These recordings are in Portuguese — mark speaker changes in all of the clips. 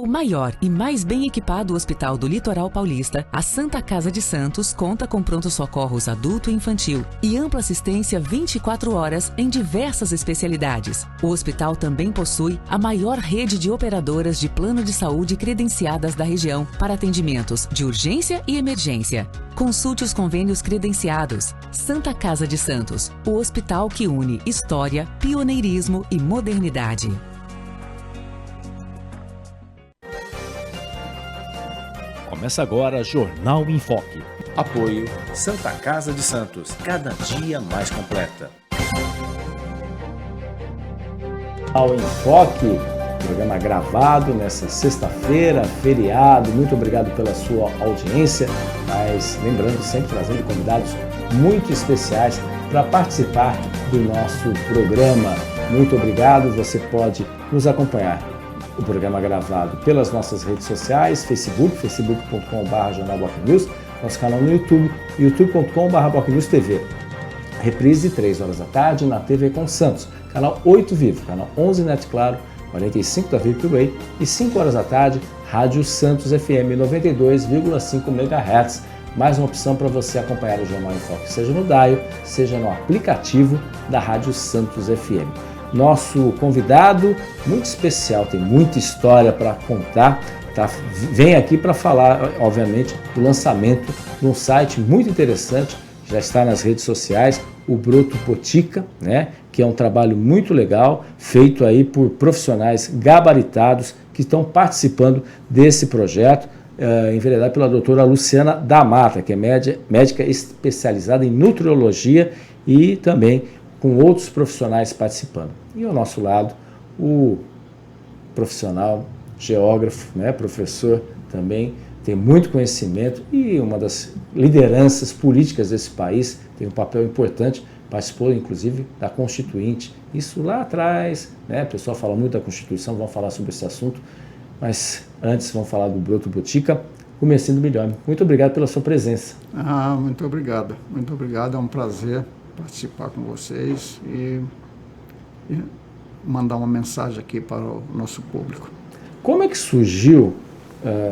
Speaker 1: O maior e mais bem equipado hospital do Litoral Paulista, a Santa Casa de Santos conta com pronto-socorros adulto e infantil e ampla assistência 24 horas em diversas especialidades. O hospital também possui a maior rede de operadoras de plano de saúde credenciadas da região para atendimentos de urgência e emergência. Consulte os convênios credenciados. Santa Casa de Santos, o hospital que une história, pioneirismo e modernidade.
Speaker 2: Começa agora Jornal em Foque.
Speaker 3: Apoio Santa Casa de Santos, cada dia mais completa.
Speaker 4: Jornal em Foque, programa gravado nessa sexta-feira, feriado. Muito obrigado pela sua audiência, mas lembrando, sempre trazendo convidados muito especiais para participar do nosso programa. Muito obrigado, você pode nos acompanhar. O programa gravado pelas nossas redes sociais, facebook.com/jornalbocnews, nosso canal no YouTube, youtube.com/bocnewstv. Reprise 3 horas da tarde na TV com Santos, canal 8 Vivo, canal 11 Net Claro, 45 da Virtual Way e 5 horas da tarde, Rádio Santos FM 92,5 MHz. Mais uma opção para você acompanhar o Jornal em Foque, seja no dial, seja no aplicativo da Rádio Santos FM. Nosso convidado muito especial, tem muita história para contar, tá? Vem aqui para falar, obviamente, do lançamento de um site muito interessante, já está nas redes sociais, o Broto Botica, né? Que é um trabalho muito legal, feito aí por profissionais gabaritados que estão participando desse projeto, enveredado pela doutora Luciana da Mata, que é médica especializada em nutriologia e também com outros profissionais participando. E ao nosso lado, o profissional, geógrafo, né, professor também, tem muito conhecimento e uma das lideranças políticas desse país, tem um papel importante, participou inclusive da Constituinte. Isso lá atrás, né, o pessoal fala muito da Constituição, vamos falar sobre esse assunto, mas antes vamos falar do Broto Botica, comecinho do milhão. Muito obrigado pela sua presença.
Speaker 5: Muito obrigado, é um prazer participar com vocês e mandar uma mensagem aqui para o nosso público.
Speaker 4: Como é que surgiu,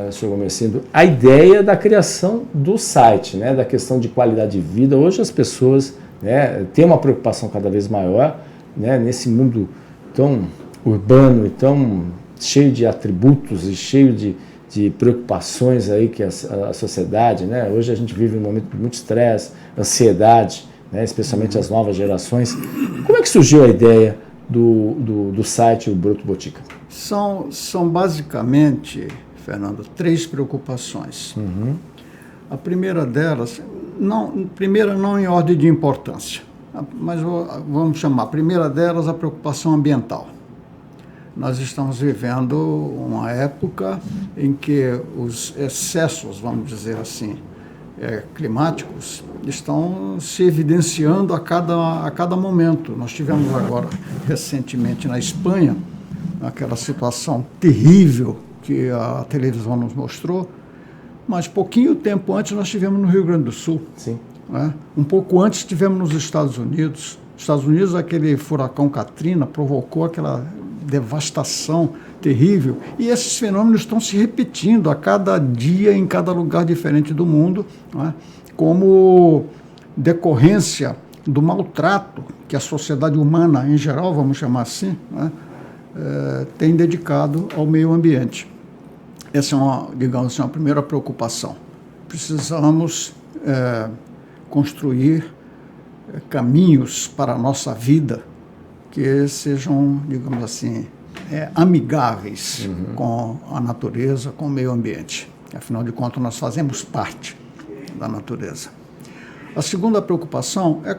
Speaker 4: Sr. Gomesindo, a ideia da criação do site, né, da questão de qualidade de vida? Hoje as pessoas, né, têm uma preocupação cada vez maior, né, nesse mundo tão urbano e tão cheio de atributos e cheio de preocupações aí que a sociedade, né, hoje a gente vive um momento de muito estresse, ansiedade, né, especialmente as novas gerações. Como é que surgiu a ideia do site o Broto Botica?
Speaker 5: São basicamente, Fernando, 3 preocupações. A primeira delas, não em ordem de importância, mas vamos chamar, a primeira delas a preocupação ambiental. Nós estamos vivendo uma época em que os excessos, vamos dizer assim, climáticos estão se evidenciando a cada momento. Nós tivemos agora, recentemente, na Espanha, aquela situação terrível que a televisão nos mostrou, mas pouquinho tempo antes nós tivemos no Rio Grande do Sul.
Speaker 4: Sim.
Speaker 5: Né? Um pouco antes tivemos nos Estados Unidos. Nos Estados Unidos, aquele furacão Katrina provocou aquela devastação terrível, e esses fenômenos estão se repetindo a cada dia em cada lugar diferente do mundo, né, como decorrência do maltrato que a sociedade humana em geral, vamos chamar assim, né, tem dedicado ao meio ambiente. Essa é digamos assim, uma primeira preocupação. Precisamos construir caminhos para a nossa vida que sejam, digamos assim, amigáveis com a natureza, com o meio ambiente. Afinal de contas, nós fazemos parte da natureza. A segunda preocupação é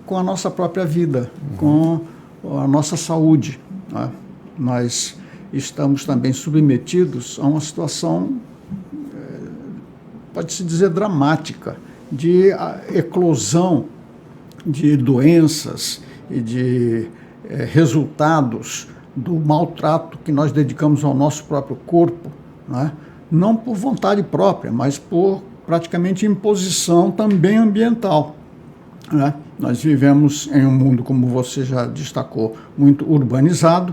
Speaker 5: com a nossa própria vida, com a nossa saúde, né? Nós estamos também submetidos a uma situação, pode-se dizer, dramática, de eclosão de doenças e de resultados do maltrato que nós dedicamos ao nosso próprio corpo, né? Não por vontade própria, mas por praticamente imposição também ambiental, né? Nós vivemos em um mundo, como você já destacou, muito urbanizado,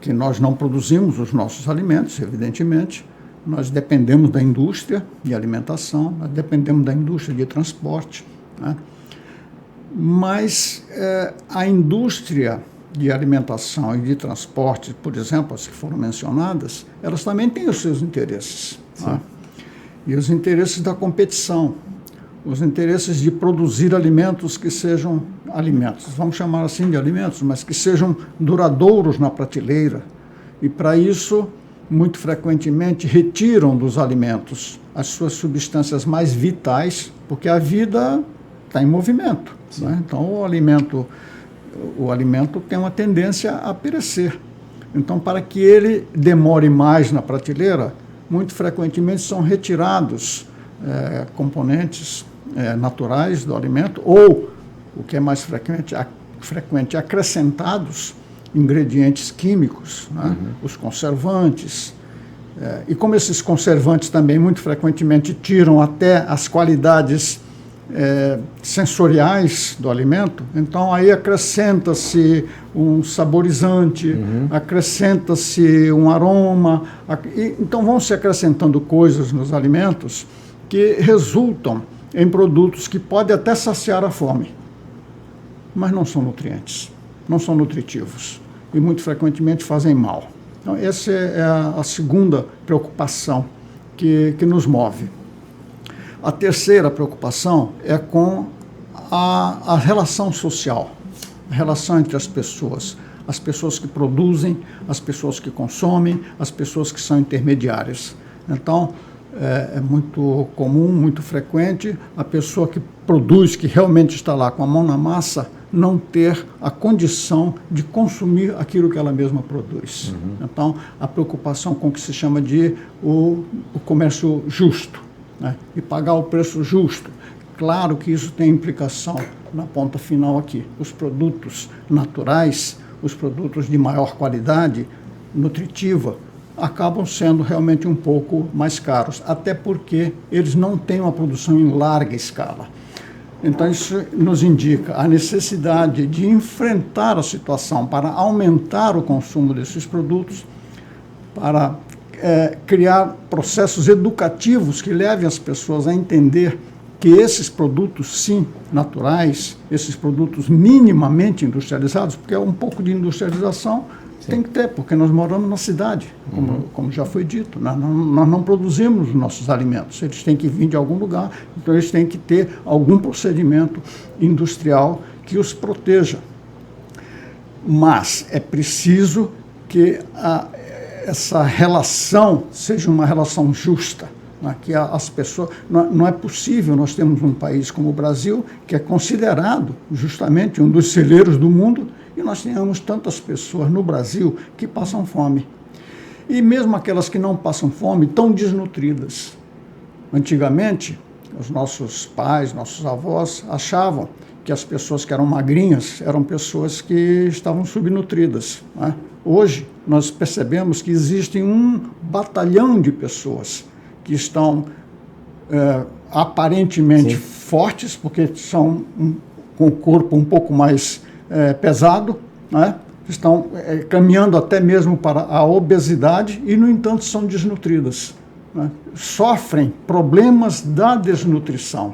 Speaker 5: que nós não produzimos os nossos alimentos, evidentemente, nós dependemos da indústria de alimentação, nós dependemos da indústria de transporte, né? Mas a indústria de alimentação e de transporte, por exemplo, as que foram mencionadas, elas também têm os seus interesses, né? E os interesses da competição, os interesses de produzir alimentos que sejam alimentos, vamos chamar assim de alimentos, mas que sejam duradouros na prateleira. E para isso, muito frequentemente, retiram dos alimentos as suas substâncias mais vitais, porque a vida está em movimento, né? Então, o alimento tem uma tendência a perecer. Então, para que ele demore mais na prateleira, muito frequentemente são retirados componentes naturais do alimento, ou, o que é mais frequente, acrescentados ingredientes químicos, né? Os conservantes. E como esses conservantes também muito frequentemente tiram até as qualidades sensoriais do alimento, então aí acrescenta-se um saborizante, acrescenta-se um aroma, então vão se acrescentando coisas nos alimentos que resultam em produtos que podem até saciar a fome, mas não são nutrientes, não são nutritivos e muito frequentemente fazem mal. Então essa é a segunda preocupação que nos move. A terceira preocupação é com a relação social, a relação entre as pessoas que produzem, as pessoas que consomem, as pessoas que são intermediárias. Então, é muito comum, muito frequente, a pessoa que produz, que realmente está lá com a mão na massa, não ter a condição de consumir aquilo que ela mesma produz. Então, a preocupação com o que se chama de o comércio justo, né? E pagar o preço justo. Claro que isso tem implicação na ponta final aqui. Os produtos naturais, os produtos de maior qualidade, nutritiva, acabam sendo realmente um pouco mais caros, até porque eles não têm uma produção em larga escala. Então, isso nos indica a necessidade de enfrentar a situação para aumentar o consumo desses produtos, para criar processos educativos que levem as pessoas a entender que esses produtos, sim, naturais, esses produtos minimamente industrializados, porque um pouco de industrialização tem que ter, porque nós moramos na cidade, como já foi dito, nós não produzimos os nossos alimentos, eles têm que vir de algum lugar, então eles têm que ter algum procedimento industrial que os proteja. Mas é preciso que essa relação seja uma relação justa, né? Que as pessoas... Não é possível, nós temos um país como o Brasil, que é considerado justamente um dos celeiros do mundo, e nós tenhamos tantas pessoas no Brasil que passam fome. E mesmo aquelas que não passam fome, tão desnutridas. Antigamente, os nossos pais, nossos avós achavam que as pessoas que eram magrinhas eram pessoas que estavam subnutridas, né? Hoje, nós percebemos que existe um batalhão de pessoas que estão aparentemente fortes, porque são com o corpo um pouco mais pesado, né? Estão caminhando até mesmo para a obesidade e, no entanto, são desnutridas, né? Sofrem problemas da desnutrição,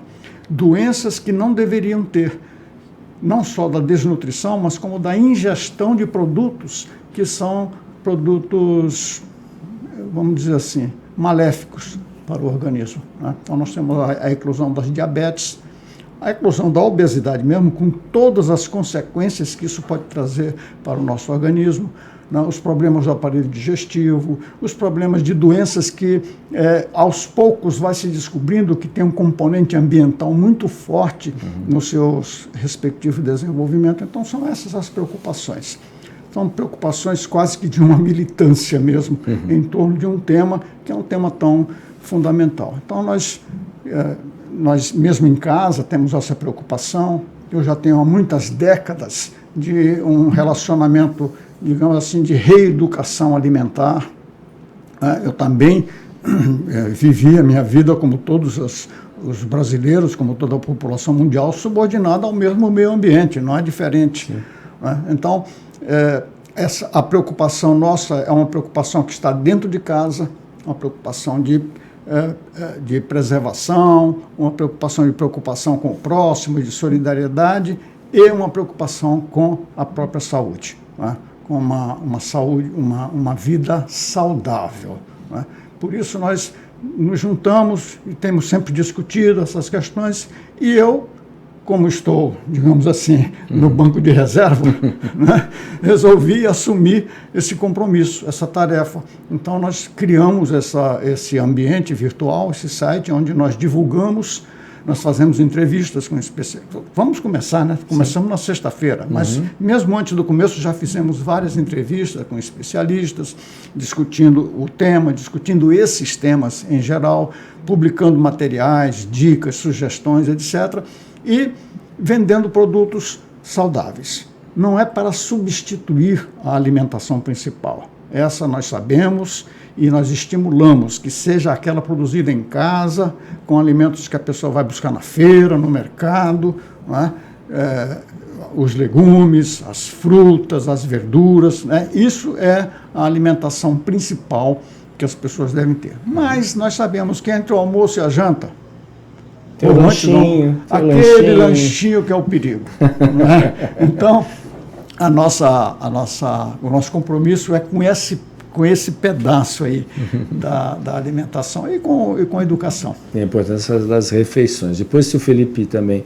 Speaker 5: doenças que não deveriam ter, não só da desnutrição, mas como da ingestão de produtos que são produtos, vamos dizer assim, maléficos para o organismo, né? Então nós temos a eclosão das diabetes, a eclosão da obesidade mesmo, com todas as consequências que isso pode trazer para o nosso organismo, né? Os problemas do aparelho digestivo, os problemas de doenças que aos poucos vai se descobrindo que tem um componente ambiental muito forte no seu respectivo desenvolvimento. Então são essas as preocupações. São preocupações quase que de uma militância mesmo, em torno de um tema que é um tema tão fundamental. Então nós mesmo em casa temos essa preocupação. Eu já tenho há muitas décadas de um relacionamento, digamos assim, de reeducação alimentar. Eu também vivi a minha vida como todos os brasileiros, como toda a população mundial, subordinada ao mesmo meio ambiente, não é diferente. Então, a preocupação nossa é uma preocupação que está dentro de casa, uma preocupação de preservação, uma preocupação com o próximo, de solidariedade, e uma preocupação com a própria saúde, né? Com uma saúde, uma vida saudável, né? Por isso nós nos juntamos e temos sempre discutido essas questões, e eu, como estou, digamos assim, no banco de reserva, né, resolvi assumir esse compromisso, essa tarefa. Então, nós criamos esse ambiente virtual, esse site, onde nós divulgamos, nós fazemos entrevistas com especialistas. Vamos começar, né? Começamos na sexta-feira, mas mesmo antes do começo já fizemos várias entrevistas com especialistas, discutindo o tema, discutindo esses temas em geral, publicando materiais, dicas, sugestões, etc., e vendendo produtos saudáveis. Não é para substituir a alimentação principal. Essa nós sabemos e nós estimulamos que seja aquela produzida em casa, com alimentos que a pessoa vai buscar na feira, no mercado, não é? Os legumes, as frutas, as verduras, né? Isso é a alimentação principal que as pessoas devem ter. Mas nós sabemos que entre o almoço e a janta,
Speaker 4: tem o lanchinho,
Speaker 5: aquele lanchinho que é o perigo. Né? Então, o nosso compromisso é com esse pedaço aí da alimentação e com a educação.
Speaker 4: Tem a importância das refeições. Depois, se o Felipe também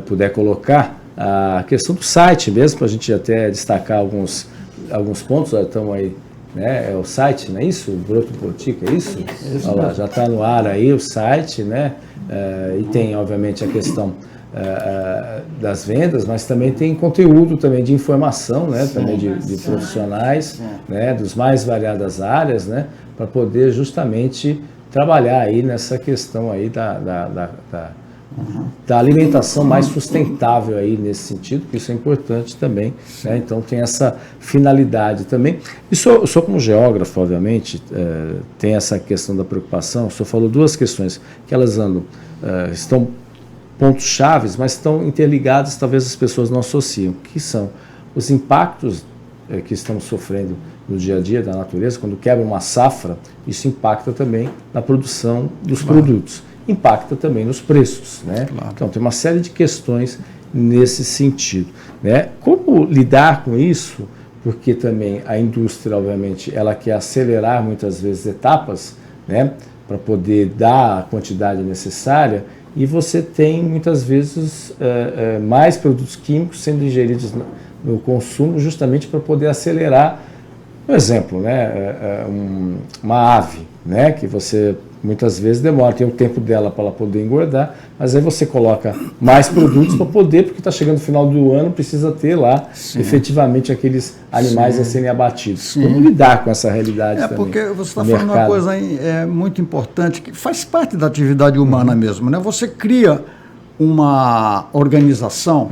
Speaker 4: puder colocar a questão do site mesmo, para a gente até destacar alguns pontos, estamos aí, né? É o site, não é isso? O Broto Botica, é isso? Olha lá, já está no ar aí o site, né? E tem, obviamente, a questão das vendas, mas também tem conteúdo também de informação, né? Também de profissionais, né? Dos mais variadas áreas, né? Para poder justamente trabalhar aí nessa questão aí da alimentação mais sustentável aí nesse sentido, que isso é importante também, né? Então tem essa finalidade também. E só como geógrafo, obviamente, tem essa questão da preocupação. O senhor falou duas questões que elas estão pontos chaves, mas estão interligados, talvez as pessoas não associam, que são os impactos que estamos sofrendo no dia a dia da natureza. Quando quebra uma safra, isso impacta também na produção dos produtos, impacta também nos preços, né? Claro. Então tem uma série de questões nesse sentido, né? Como lidar com isso? Porque também a indústria, obviamente, ela quer acelerar muitas vezes etapas, né? Para poder dar a quantidade necessária, e você tem muitas vezes mais produtos químicos sendo ingeridos no consumo, justamente para poder acelerar. Por exemplo, né, uma ave, né, que você muitas vezes demora, tem o tempo dela para ela poder engordar, mas aí você coloca mais produtos para poder, porque está chegando o final do ano, precisa ter lá efetivamente aqueles animais a serem abatidos. Como lidar com essa realidade também?
Speaker 5: Porque você está falando uma coisa aí, muito importante, que faz parte da atividade humana mesmo, né? Você cria uma organização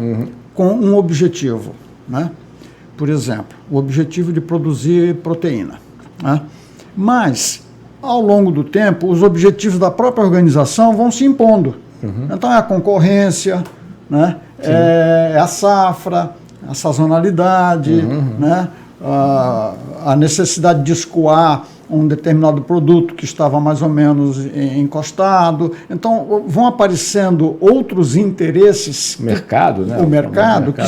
Speaker 5: com um objetivo, né? Por exemplo, o objetivo de produzir proteína, né? Mas ao longo do tempo, os objetivos da própria organização vão se impondo. Então, é a concorrência, né? É a safra, a sazonalidade, né? A necessidade de escoar um determinado produto que estava mais ou menos encostado. Então, vão aparecendo outros interesses.
Speaker 4: Mercado, né?
Speaker 5: O mercado que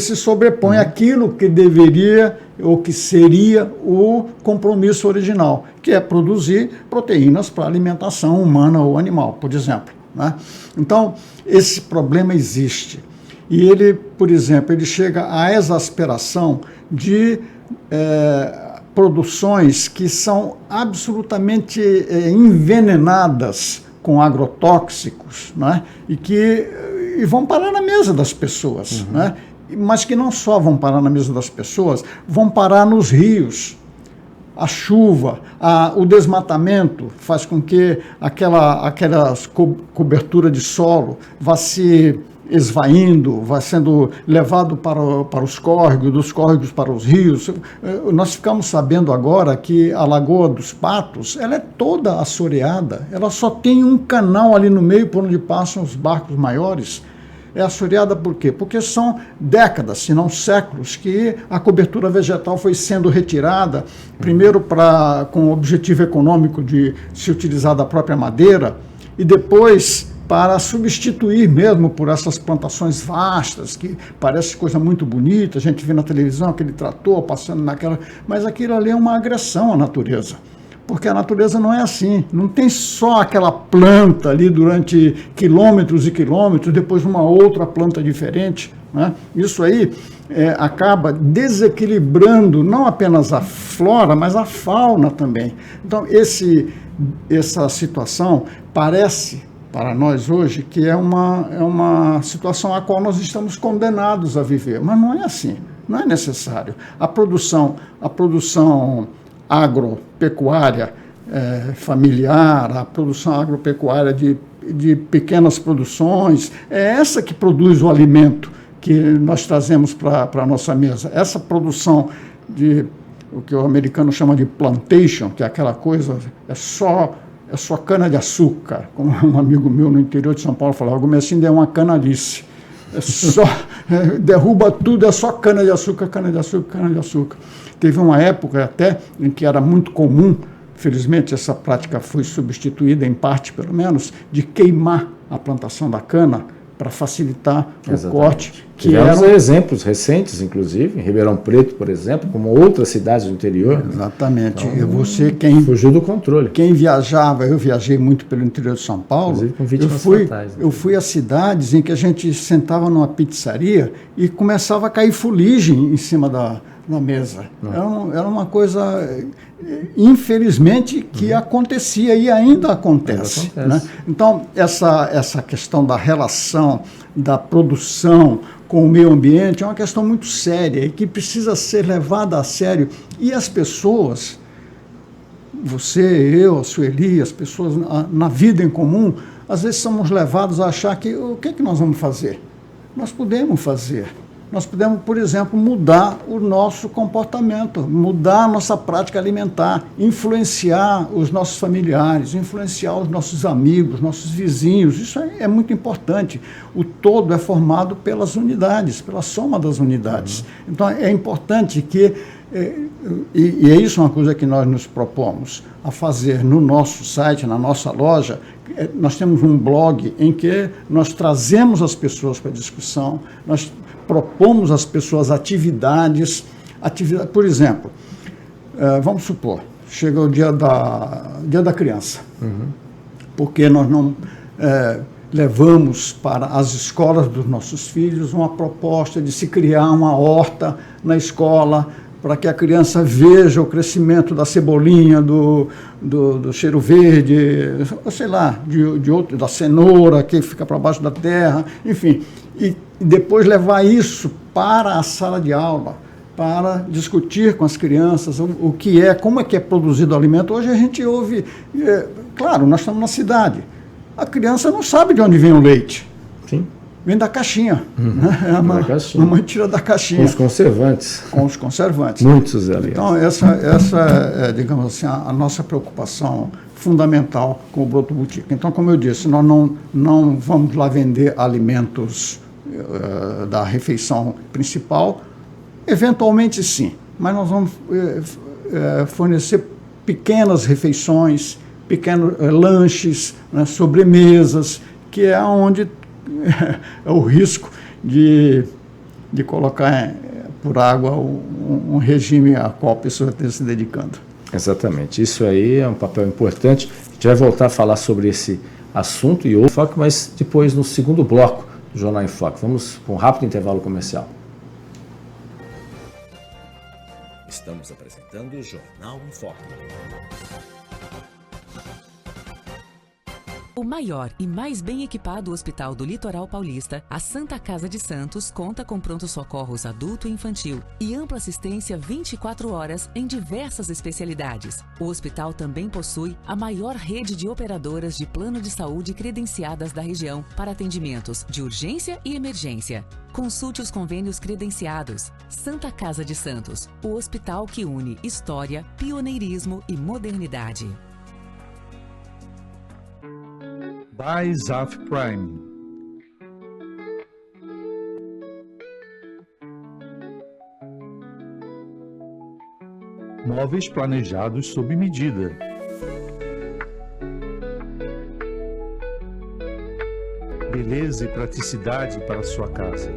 Speaker 5: se sobrepõe àquilo que deveria ou que seria o compromisso original, que é produzir proteínas para alimentação humana ou animal, por exemplo, né? Então, esse problema existe. E ele, por exemplo, ele chega à exasperação de produções que são absolutamente envenenadas com agrotóxicos, né? E vão parar na mesa das pessoas, né? Mas que não só vão parar na mesa das pessoas, vão parar nos rios. A chuva, o desmatamento faz com que aquela cobertura de solo vá se esvaindo, vai sendo levado para os córregos, dos córregos para os rios. Nós ficamos sabendo agora que a Lagoa dos Patos, ela é toda assoreada, ela só tem um canal ali no meio por onde passam os barcos maiores. É assoreada por quê? Porque são décadas, se não séculos, que a cobertura vegetal foi sendo retirada, primeiro com o objetivo econômico de se utilizar da própria madeira, e depois para substituir mesmo por essas plantações vastas, que parece coisa muito bonita, a gente vê na televisão aquele trator passando naquela... Mas aquilo ali é uma agressão à natureza. Porque a natureza não é assim, não tem só aquela planta ali durante quilômetros e quilômetros, depois uma outra planta diferente, né? Isso aí acaba desequilibrando não apenas a flora, mas a fauna também. Então, essa situação parece, para nós hoje, que é uma situação a qual nós estamos condenados a viver, mas não é assim, não é necessário. A produção agropecuária familiar, a produção agropecuária de pequenas produções, é essa que produz o alimento que nós trazemos para a nossa mesa. Essa produção de o que o americano chama de plantation, que é aquela coisa, é só cana-de-açúcar, como um amigo meu no interior de São Paulo falava, o Messindo é uma canalice. É só, derruba tudo, é só cana-de-açúcar, cana-de-açúcar, cana-de-açúcar. Teve uma época até em que era muito comum, felizmente essa prática foi substituída, em parte pelo menos, de queimar a plantação da cana para facilitar o corte.
Speaker 4: Tivemos exemplos recentes, inclusive, em Ribeirão Preto, por exemplo, como outras cidades do interior.
Speaker 5: Exatamente.
Speaker 4: Então, fugiu do controle.
Speaker 5: Quem viajava, eu viajei muito pelo interior de São Paulo,
Speaker 4: inclusive com vítimas fatais.
Speaker 5: Eu fui a cidades em que a gente sentava numa pizzaria e começava a cair fuligem em cima da mesa. Era uma coisa, infelizmente, que acontecia e ainda acontece. Né? Então, essa questão da relação da produção com o meio ambiente é uma questão muito séria e que precisa ser levada a sério. E as pessoas, você, eu, a Sueli, as pessoas na vida em comum, às vezes somos levados a achar que o que nós vamos fazer? Nós podemos fazer. Nós podemos, por exemplo, mudar o nosso comportamento, mudar a nossa prática alimentar, influenciar os nossos familiares, influenciar os nossos amigos, nossos vizinhos. Isso é muito importante. O todo é formado pelas unidades, pela soma das unidades. Então, é importante que, e é isso uma coisa que nós nos propomos a fazer no nosso site, na nossa loja. Nós temos um blog em que nós trazemos as pessoas para a discussão, nós propomos às pessoas atividades, por exemplo, vamos supor, chega o dia da criança, porque nós não levamos para as escolas dos nossos filhos uma proposta de se criar uma horta na escola, para que a criança veja o crescimento da cebolinha, do cheiro verde, sei lá, da cenoura que fica para baixo da terra, enfim, e depois levar isso para a sala de aula, para discutir com as crianças como é que é produzido o alimento. Hoje a gente ouve, claro, nós estamos na cidade, a criança não sabe de onde vem o leite.
Speaker 4: Sim.
Speaker 5: Vem da caixinha. Né? A mãe tira da caixinha.
Speaker 4: Com os conservantes.
Speaker 5: Com os conservantes.
Speaker 4: Muitos, aliás.
Speaker 5: Então, essa é, digamos assim, a nossa preocupação fundamental com o Broto Boutique. Então, como eu disse, nós não vamos lá vender alimentos da refeição principal. Eventualmente, sim. Mas nós vamos fornecer pequenas refeições, pequenos lanches, né, sobremesas, que é onde é o risco de colocar por água um regime a qual a pessoa está se dedicando.
Speaker 4: Exatamente. Isso aí é um papel importante. A gente vai voltar a falar sobre esse assunto e outro foco, mas depois no segundo bloco do Jornal em Foque. Vamos para um rápido intervalo comercial.
Speaker 3: Estamos apresentando o Jornal em Foque.
Speaker 1: O maior e mais bem equipado hospital do Litoral Paulista, a Santa Casa de Santos, conta com pronto-socorros adulto e infantil e ampla assistência 24 horas em diversas especialidades. O hospital também possui a maior rede de operadoras de plano de saúde credenciadas da região para atendimentos de urgência e emergência. Consulte os convênios credenciados. Santa Casa de Santos, o hospital que une história, pioneirismo e modernidade.
Speaker 6: By Zaf Prime. Móveis planejados sob medida. Beleza e praticidade para sua casa.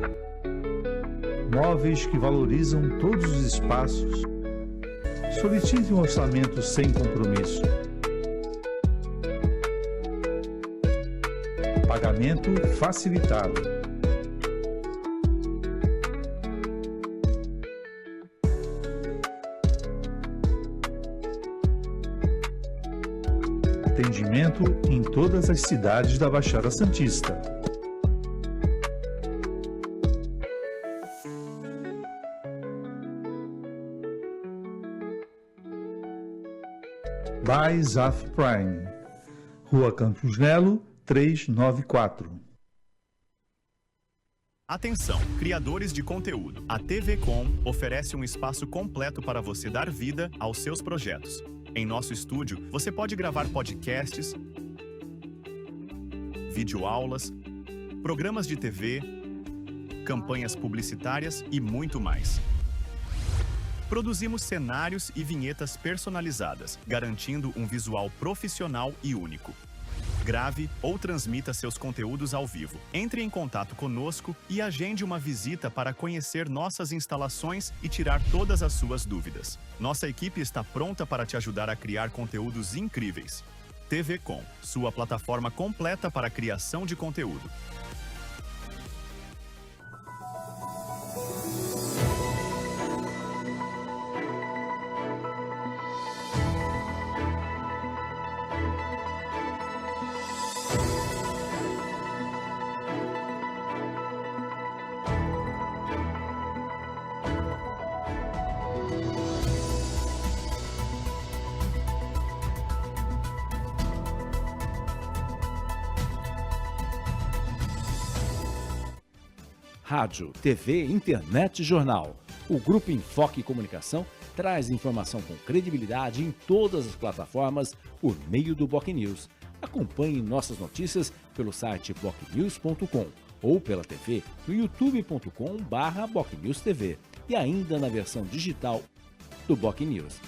Speaker 6: Móveis que valorizam todos os espaços. Solicite um orçamento sem compromisso. Pagamento facilitado. Atendimento em todas as cidades da Baixada Santista. By Zaf Prime, Rua Campos Melo, 394.
Speaker 7: Atenção, criadores de conteúdo. A TV Com oferece um espaço completo para você dar vida aos seus projetos. Em nosso estúdio, você pode gravar podcasts, videoaulas, programas de TV, campanhas publicitárias e muito mais. Produzimos cenários e vinhetas personalizadas, garantindo um visual profissional e único. Grave ou transmita seus conteúdos ao vivo. Entre em contato conosco e agende uma visita para conhecer nossas instalações e tirar todas as suas dúvidas. Nossa equipe está pronta para te ajudar a criar conteúdos incríveis. TV Com, sua plataforma completa para a criação de conteúdo.
Speaker 2: Rádio, TV, internet e jornal. O Grupo Enfoque Comunicação traz informação com credibilidade em todas as plataformas por meio do BocNews. Acompanhe nossas notícias pelo site bocnews.com ou pela TV no youtube.com/BocNewsTV e ainda na versão digital do BocNews.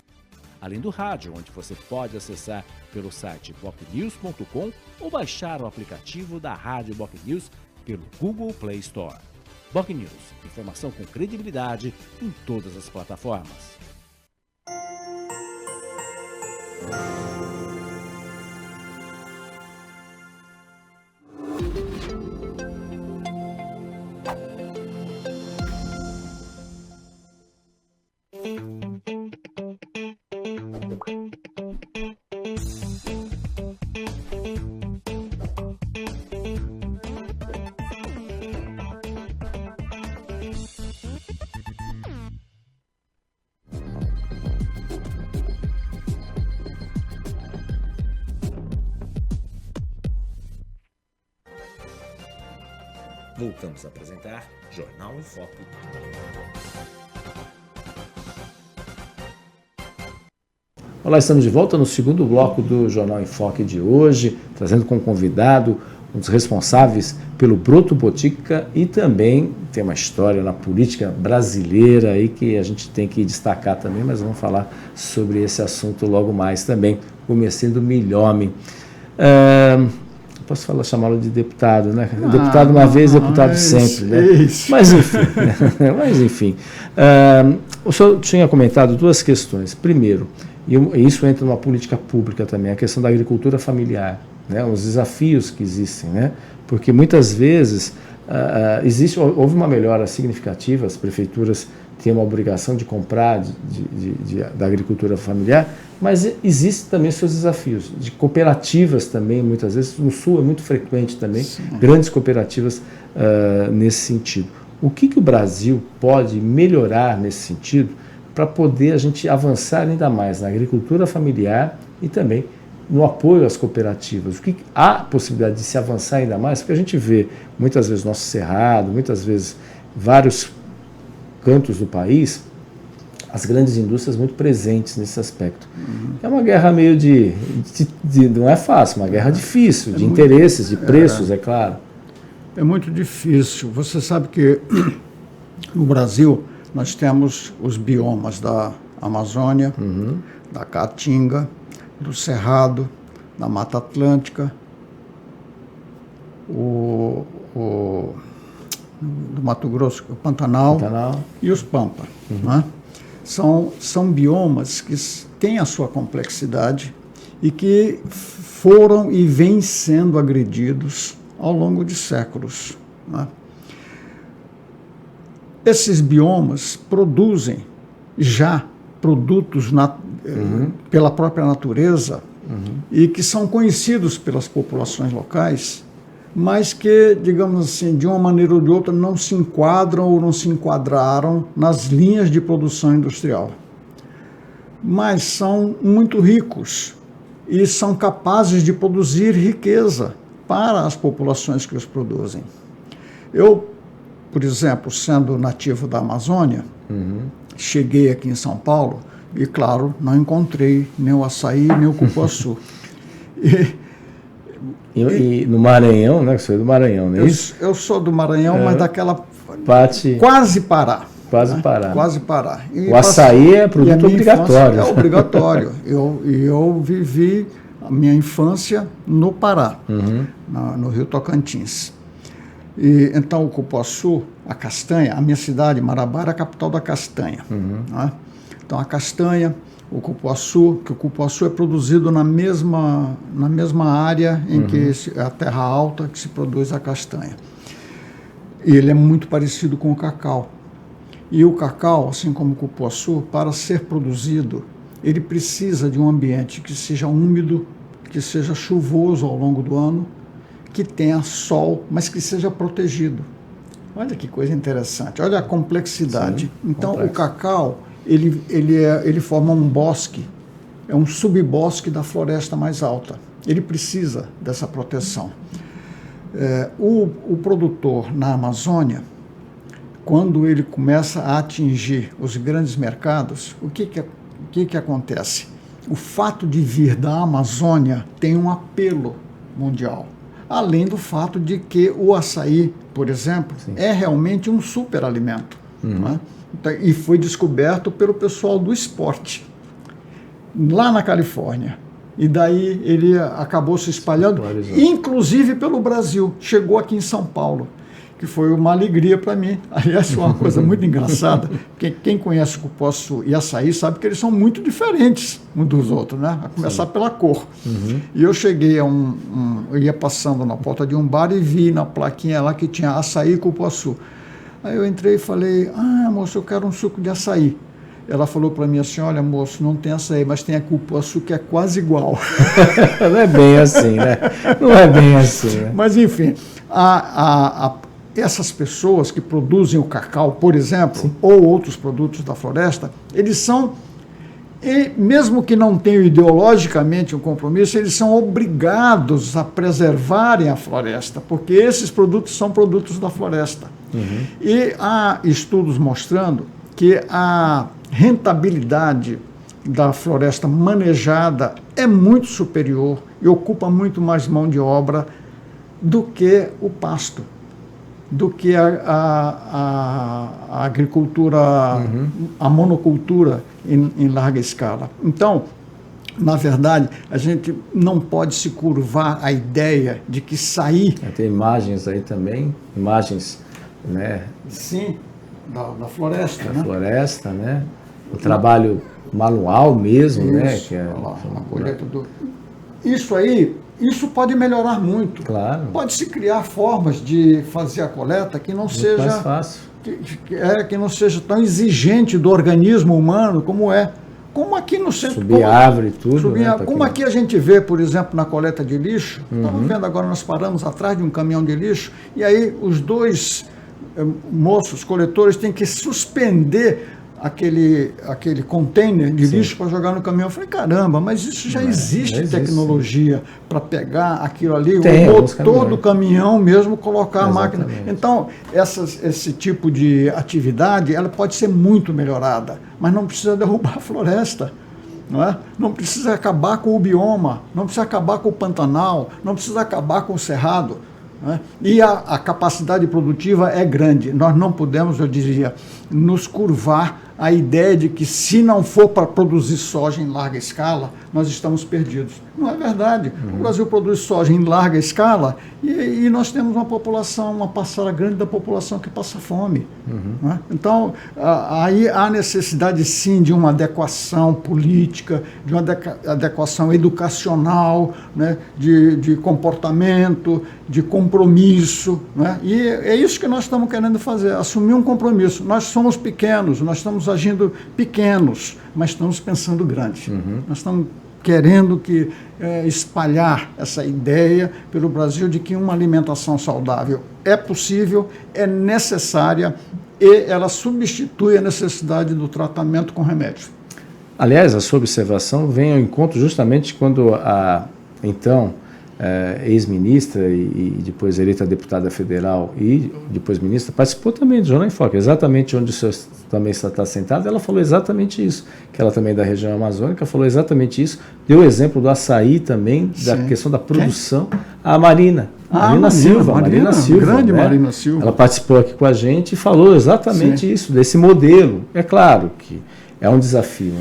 Speaker 2: Além do rádio, onde você pode acessar pelo site bocnews.com ou baixar o aplicativo da Rádio BocNews pelo Google Play Store. BocNews, informação com credibilidade em todas as plataformas.
Speaker 3: Voltamos a apresentar Jornal em Foco.
Speaker 4: Olá, estamos de volta no segundo bloco do Jornal em Foque de hoje, trazendo como convidado um dos responsáveis pelo Broto Botica e também tem uma história na política brasileira aí que a gente tem que destacar também, mas vamos falar sobre esse assunto logo mais também, o Mercedes Milhomem. Posso chamá-lo de deputado, né? Deputado uma vez, deputado sempre, né? Mas enfim. O senhor tinha comentado duas questões. Primeiro, e isso entra numa política pública também, a questão da agricultura familiar, né? Os desafios que existem, né? Porque muitas vezes houve uma melhora significativa, as prefeituras têm uma obrigação de comprar da agricultura familiar, mas existem também seus desafios, de cooperativas também, muitas vezes, no Sul é muito frequente também, grandes cooperativas nesse sentido. O que o Brasil pode melhorar nesse sentido para poder a gente avançar ainda mais na agricultura familiar e também no apoio às cooperativas? O que há possibilidade de se avançar ainda mais? Porque a gente vê muitas vezes nosso Cerrado, muitas vezes vários cantos do país, as grandes indústrias muito presentes nesse aspecto. É uma guerra meio não é fácil, uma guerra difícil, de interesses, de preços, é claro.
Speaker 5: É muito difícil. Você sabe que no Brasil nós temos os biomas da Amazônia, da Caatinga, do Cerrado, da Mata Atlântica, do Mato Grosso, o Pantanal e os Pampa. Né? São biomas que têm a sua complexidade e que foram e vêm sendo agredidos ao longo de séculos. Né? Esses biomas produzem já produtos pela própria natureza e que são conhecidos pelas populações locais, mas que, digamos assim, de uma maneira ou de outra não se enquadram ou não se enquadraram nas linhas de produção industrial. Mas são muito ricos e são capazes de produzir riqueza para as populações que os produzem. Eu, por exemplo, sendo nativo da Amazônia, cheguei aqui em São Paulo e, claro, não encontrei nem o açaí nem o cupuaçu.
Speaker 4: E no Maranhão, né? Você é do Maranhão, não é isso?
Speaker 5: Eu sou do Maranhão, mas daquela...
Speaker 4: Parte...
Speaker 5: Quase Pará.
Speaker 4: Quase
Speaker 5: né?
Speaker 4: Pará.
Speaker 5: Quase Pará.
Speaker 4: O açaí é produto obrigatório.
Speaker 5: É obrigatório. Eu vivi a minha infância no Pará, no Rio Tocantins. E, então, o cupuaçu, a castanha, a minha cidade, Marabá, era a capital da castanha. Né? Então, a castanha, o cupuaçu, que o cupuaçu é produzido na mesma área em que a terra alta que se produz a castanha. E ele é muito parecido com o cacau. E o cacau, assim como o cupuaçu, para ser produzido, ele precisa de um ambiente que seja úmido, que seja chuvoso ao longo do ano, que tenha sol, mas que seja protegido. Olha que coisa interessante, olha a complexidade. Sim, então, complexo. O cacau, ele forma um bosque, é um subbosque da floresta mais alta. Ele precisa dessa proteção. O produtor na Amazônia, quando ele começa a atingir os grandes mercados, o que acontece? O fato de vir da Amazônia tem um apelo mundial. Além do fato de que o açaí, por exemplo, é realmente um superalimento. Né? Então, e foi descoberto pelo pessoal do esporte, lá na Califórnia. E daí ele acabou se espalhando, inclusive pelo Brasil. Chegou aqui em São Paulo, que foi uma alegria para mim. Aliás, foi uma coisa muito engraçada. Quem conhece o cupuaçu e açaí sabe que eles são muito diferentes uns dos outros, né? A começar pela cor. E eu cheguei eu ia passando na porta de um bar e vi na plaquinha lá que tinha açaí e cupuaçu. Aí eu entrei e falei, moço, eu quero um suco de açaí. Ela falou para mim assim, olha, moço, não tem açaí, mas tem a cupuaçu que é quase igual.
Speaker 4: Não é bem assim, né? Não é bem assim. Né?
Speaker 5: Mas, enfim, essas pessoas que produzem o cacau, por exemplo, ou outros produtos da floresta, eles são, e mesmo que não tenham ideologicamente um compromisso, eles são obrigados a preservarem a floresta, porque esses produtos são produtos da floresta. E há estudos mostrando que a rentabilidade da floresta manejada é muito superior e ocupa muito mais mão de obra do que o pasto, do que a agricultura, a monocultura em larga escala. Então, na verdade, a gente não pode se curvar à ideia de que sair...
Speaker 4: Tem imagens aí também, imagens, né?
Speaker 5: Sim, da floresta,
Speaker 4: da floresta, né? O trabalho manual mesmo,
Speaker 5: isso,
Speaker 4: né? Que é
Speaker 5: a colheita do... Isso pode melhorar muito.
Speaker 4: Claro.
Speaker 5: Pode-se criar formas de fazer a coleta que não seja
Speaker 4: mais fácil.
Speaker 5: Que não seja tão exigente do organismo humano como é. Como aqui no centro.
Speaker 4: Subir árvore e tudo.
Speaker 5: Como aqui a gente vê, por exemplo, na coleta de lixo. Estamos vendo agora, nós paramos atrás de um caminhão de lixo e aí os dois moços, coletores, têm que suspender aquele container de lixo para jogar no caminhão. Eu falei, caramba, mas isso já existe tecnologia para pegar aquilo ali, o motor do caminhão mesmo, colocar a máquina. Então, esse tipo de atividade, ela pode ser muito melhorada, mas não precisa derrubar a floresta. Não precisa acabar com o bioma, não precisa acabar com o Pantanal, não precisa acabar com o Cerrado. E a capacidade produtiva é grande. Nós não podemos, eu diria, nos curvar a ideia de que se não for para produzir soja em larga escala, nós estamos perdidos. Não é verdade. O Brasil produz soja em larga escala e nós temos uma população, uma parcela grande da população que passa fome. Né? Então, aí há necessidade sim de uma adequação política, de uma adequação educacional, né? de comportamento, de compromisso. Né? E é isso que nós estamos querendo fazer, assumir um compromisso. Nós somos pequenos, nós estamos agindo pequenos, mas estamos pensando grande. Nós estamos querendo espalhar essa ideia pelo Brasil de que uma alimentação saudável é possível, é necessária e ela substitui a necessidade do tratamento com remédio.
Speaker 4: Aliás, a sua observação vem ao encontro justamente quando a, então, ex-ministra e depois eleita deputada federal e depois ministra, participou também do Jornal em Foco, exatamente onde o senhor também está sentado. Ela falou exatamente isso, que ela também é da região amazônica, falou exatamente isso, deu o exemplo do açaí também, da questão da produção. A Marina Silva, grande, né? Marina Silva. Ela participou aqui com a gente e falou exatamente isso, desse modelo. É claro que é um desafio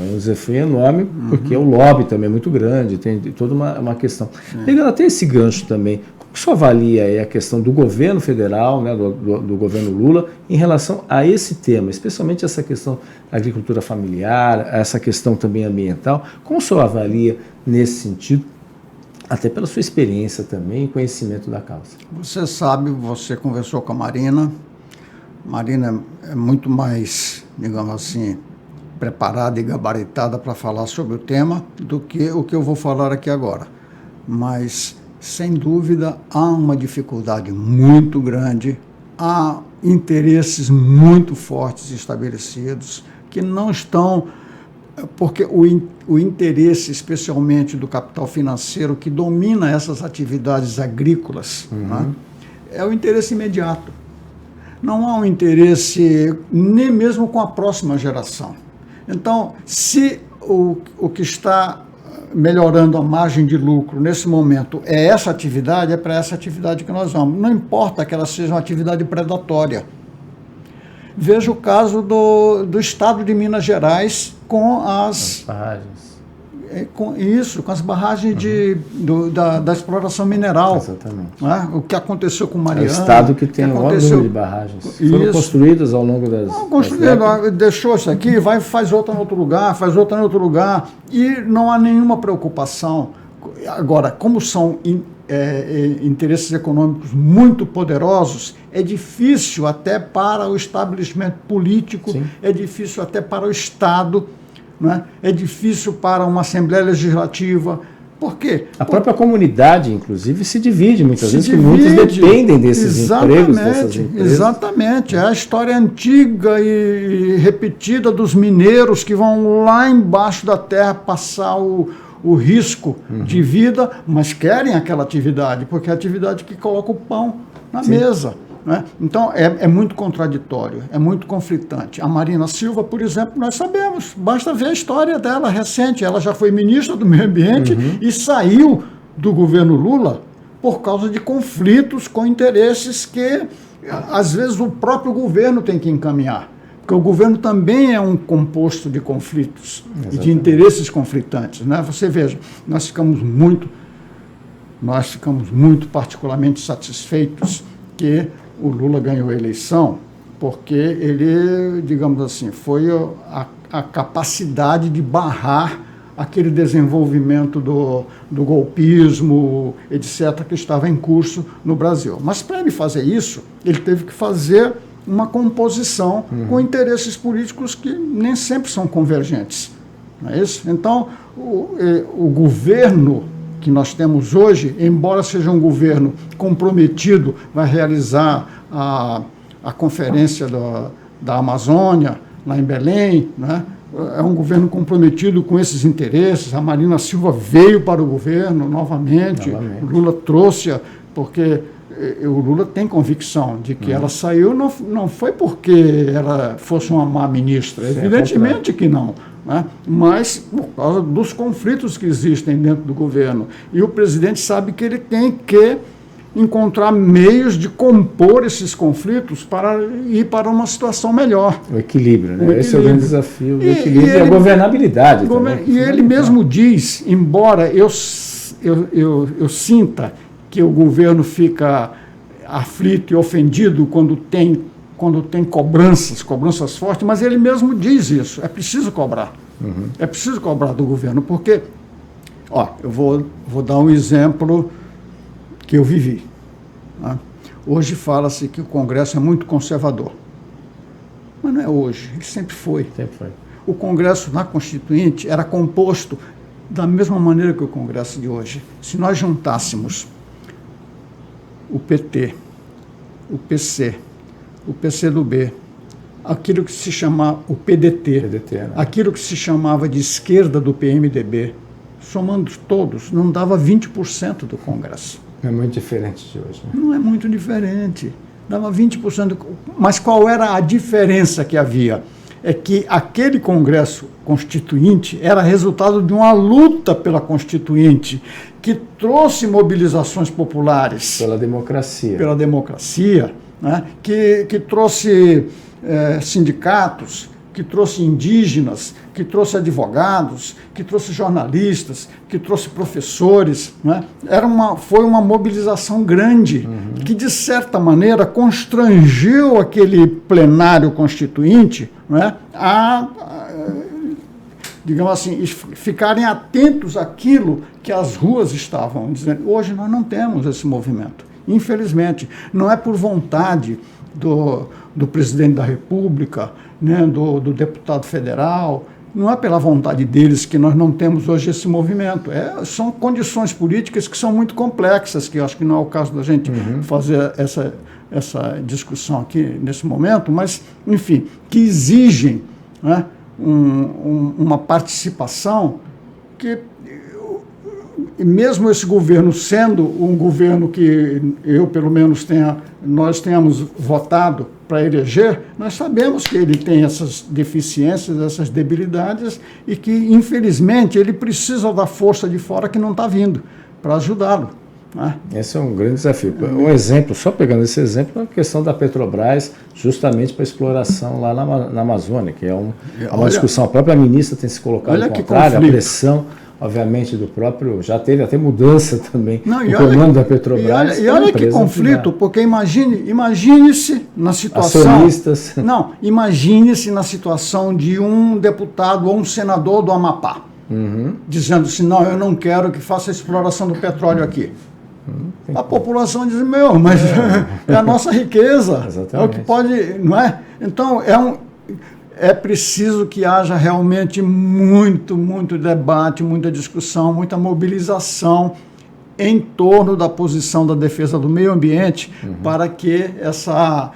Speaker 4: enorme, porque o lobby também é muito grande, tem toda uma questão. Pegando até esse gancho também, como o senhor avalia aí a questão do governo federal, né, do governo Lula, em relação a esse tema, especialmente essa questão da agricultura familiar, essa questão também ambiental, como o senhor avalia nesse sentido, até pela sua experiência também e conhecimento da causa?
Speaker 5: Você sabe, você conversou com a Marina é muito mais, digamos assim, preparada e gabaritada para falar sobre o tema do que o que eu vou falar aqui agora. Mas, sem dúvida, há uma dificuldade muito grande, há interesses muito fortes estabelecidos que não estão... Porque o interesse, especialmente do capital financeiro, que domina essas atividades agrícolas, né, é o interesse imediato. Não há um interesse nem mesmo com a próxima geração. Então, se o que está melhorando a margem de lucro nesse momento é essa atividade, é para essa atividade que nós vamos. Não importa que ela seja uma atividade predatória. Veja o caso do estado de Minas Gerais com as barragens. Com as barragens da exploração mineral.
Speaker 4: Exatamente.
Speaker 5: Né? O que aconteceu com Mariana.
Speaker 4: É o estado que tem o maior número de barragens. Foram construídas ao longo das...
Speaker 5: Deixou isso aqui, faz outra em outro lugar, faz outra em outro lugar, e não há nenhuma preocupação. Agora, como são interesses econômicos muito poderosos, é difícil até para o estabelecimento político, é difícil até para o Estado, né? É difícil para uma Assembleia Legislativa. Por quê?
Speaker 4: A própria comunidade, inclusive, se divide muitas vezes, porque muitos dependem desses empregos, dessas empresas.
Speaker 5: Exatamente. É a história antiga e repetida dos mineiros que vão lá embaixo da terra passar o risco de vida, mas querem aquela atividade, porque é a atividade que coloca o pão na mesa. Né? Então, é muito contraditório, é muito conflitante. A Marina Silva, por exemplo, nós sabemos, basta ver a história dela recente. Ela já foi ministra do Meio Ambiente e saiu do governo Lula por causa de conflitos com interesses que, às vezes, o próprio governo tem que encaminhar. Porque o governo também é um composto de conflitos e de interesses conflitantes. Né? Você veja, nós ficamos muito particularmente satisfeitos que o Lula ganhou a eleição, porque ele, digamos assim, foi a capacidade de barrar aquele desenvolvimento do golpismo, etc., que estava em curso no Brasil. Mas para ele fazer isso, ele teve que fazer uma composição com interesses políticos que nem sempre são convergentes. Não é isso? Então, o governo que nós temos hoje, embora seja um governo comprometido, vai realizar a conferência da Amazônia, lá em Belém, né? É um governo comprometido com esses interesses. A Marina Silva veio para o governo novamente. O Lula trouxe-a, porque o Lula tem convicção de que ela saiu, não foi porque ela fosse uma má ministra, evidentemente que não. Né? Mas por causa dos conflitos que existem dentro do governo. E o presidente sabe que ele tem que encontrar meios de compor esses conflitos para ir para uma situação melhor.
Speaker 4: O equilíbrio, né?
Speaker 5: O
Speaker 4: Esse é o grande desafio, o
Speaker 5: E
Speaker 4: equilíbrio e a
Speaker 5: ele-
Speaker 4: governabilidade também.
Speaker 5: E ele mesmo diz, embora eu sinta que o governo fica aflito e ofendido quando tem cobranças fortes, mas ele mesmo diz isso, é preciso cobrar. É preciso cobrar do governo, porque, eu vou dar um exemplo que eu vivi. Né? Hoje fala-se que o Congresso é muito conservador. Mas não é hoje, ele sempre foi.
Speaker 4: Sempre foi.
Speaker 5: O Congresso na Constituinte era composto da mesma maneira que o Congresso de hoje. Se nós juntássemos o PT, o PC, o PCdoB, aquilo que se chamava o PDT,
Speaker 4: né?
Speaker 5: aquilo que se chamava de esquerda do PMDB, somando todos, não dava 20% do Congresso.
Speaker 4: É muito diferente de hoje, né?
Speaker 5: Não é muito diferente. Dava 20%. Mas qual era a diferença que havia? É que aquele Congresso Constituinte era resultado de uma luta pela Constituinte, que trouxe mobilizações populares.
Speaker 4: Pela democracia.
Speaker 5: Pela democracia, né? que trouxe sindicatos, que trouxe indígenas, que trouxe advogados, que trouxe jornalistas, que trouxe professores. Né? Foi uma mobilização grande, que, de certa maneira, constrangeu aquele plenário constituinte, né, digamos assim, ficarem atentos àquilo que as ruas estavam dizendo. Hoje nós não temos esse movimento, infelizmente. Não é por vontade do presidente da República, né, do deputado federal, não é pela vontade deles que nós não temos hoje esse movimento. São condições políticas que são muito complexas, que eu acho que não é o caso da gente fazer essa discussão aqui nesse momento, mas, enfim, que exigem, né, uma participação que, mesmo esse governo sendo um governo que eu, pelo menos, nós tenhamos votado para eleger, nós sabemos que ele tem essas deficiências, essas debilidades, e que, infelizmente, ele precisa da força de fora que não está vindo para ajudá-lo. Né?
Speaker 4: Esse é um grande desafio. Um exemplo, só pegando esse exemplo, é a questão da Petrobras, justamente para a exploração lá na Amazônia, que é uma discussão. A própria ministra tem se colocado ao contrário, a pressão, obviamente, do próprio... Já teve até mudança também no comando da Petrobras.
Speaker 5: E olha que conflito, porque imagine-se na situação...
Speaker 4: Acionistas.
Speaker 5: Não, imagine-se na situação de um deputado ou um senador do Amapá, dizendo assim, não, eu não quero que faça a exploração do petróleo aqui. A população diz, mas é a nossa riqueza,
Speaker 4: exatamente.
Speaker 5: É o que pode, não é? Então, é preciso que haja realmente muito debate, muita discussão, muita mobilização em torno da posição da defesa do meio ambiente, para que essa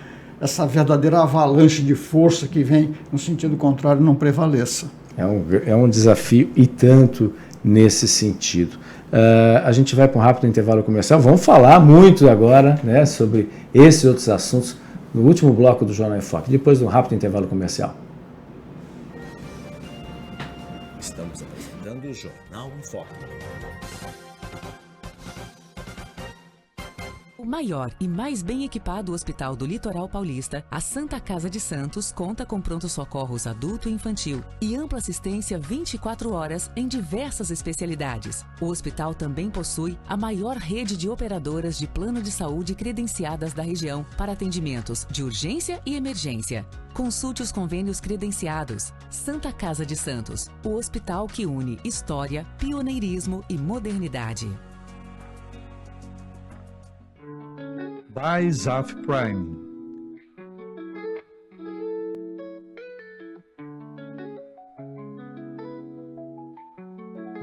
Speaker 5: verdadeira avalanche de força que vem no sentido contrário não prevaleça.
Speaker 4: É um desafio e tanto nesse sentido. A gente vai para um rápido intervalo comercial. Vamos falar muito agora, né, sobre esses e outros assuntos no último bloco do Jornal em Foque, depois de um rápido intervalo comercial.
Speaker 3: Estamos apresentando o Jornal em Foque.
Speaker 1: O maior e mais bem equipado hospital do Litoral Paulista, a Santa Casa de Santos, conta com pronto-socorros adulto e infantil e ampla assistência 24 horas em diversas especialidades. O hospital também possui a maior rede de operadoras de plano de saúde credenciadas da região para atendimentos de urgência e emergência. Consulte os convênios credenciados. Santa Casa de Santos, o hospital que une história, pioneirismo e modernidade.
Speaker 6: By Zaf Prime.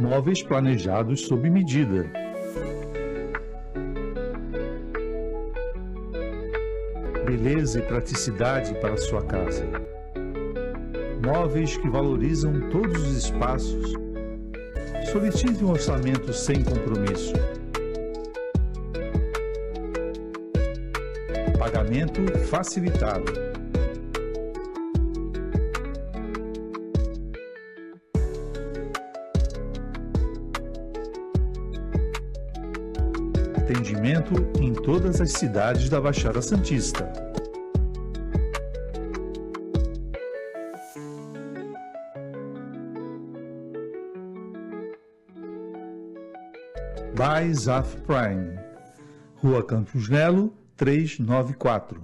Speaker 6: Móveis planejados sob medida. Beleza e praticidade para sua casa. Móveis que valorizam todos os espaços. Solicite um orçamento sem compromisso. Pagamento facilitado. atendimento em todas as cidades da Baixada Santista. By Zaf Prime, Rua Campos Nelo, 394.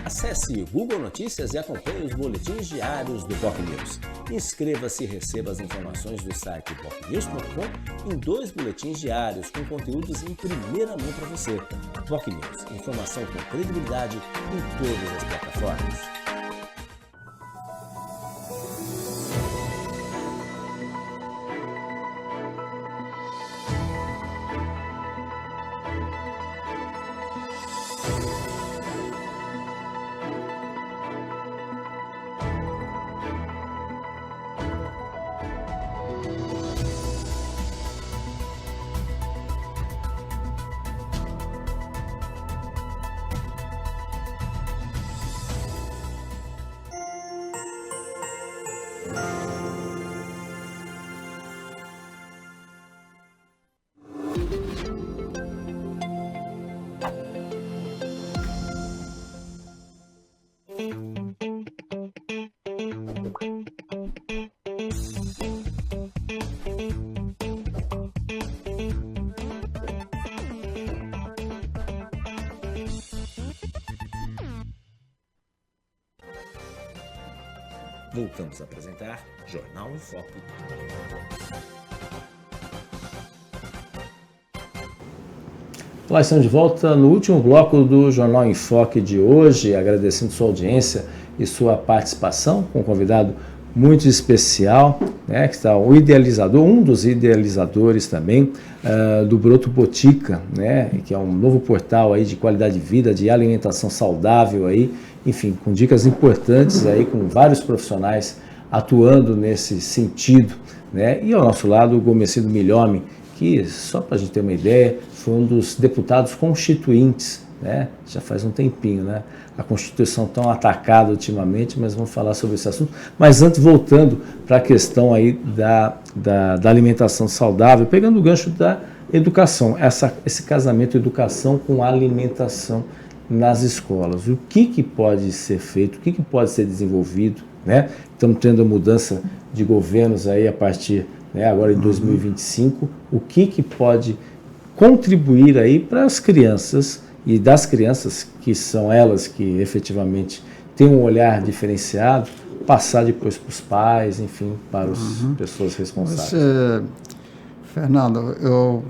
Speaker 3: Acesse o Google Notícias e acompanhe os boletins diários do Boc News. Inscreva-se e receba as informações do site bocnews.com em 2 boletins diários com conteúdos em primeira mão para você. Boc News, informação com credibilidade em todas as plataformas. Voltamos a apresentar Jornal em Foco.
Speaker 4: Olá, estamos de volta no último bloco do Jornal em Foque de hoje, agradecendo sua audiência e sua participação com um convidado muito especial, né, que está o idealizador, um dos idealizadores também do Broto Botica, né, que é um novo portal aí de qualidade de vida, de alimentação saudável aí, enfim, com dicas importantes aí, com vários profissionais atuando nesse sentido, né? E ao nosso lado o Gomecindo Milhomem, que, só para a gente ter uma ideia, foi um dos deputados constituintes, né? Já faz um tempinho, né? A Constituição tão atacada ultimamente, mas vamos falar sobre esse assunto. Mas antes, voltando para a questão aí da alimentação saudável, pegando o gancho da educação, esse casamento educação com alimentação nas escolas. O que pode ser feito, o que pode ser desenvolvido, né? Estamos tendo a mudança de governos aí a partir, né, agora em 2025, o que pode contribuir aí para as crianças e das crianças, que são elas que efetivamente têm um olhar diferenciado, passar depois para os pais, enfim, para as pessoas responsáveis.
Speaker 5: Fernando, eu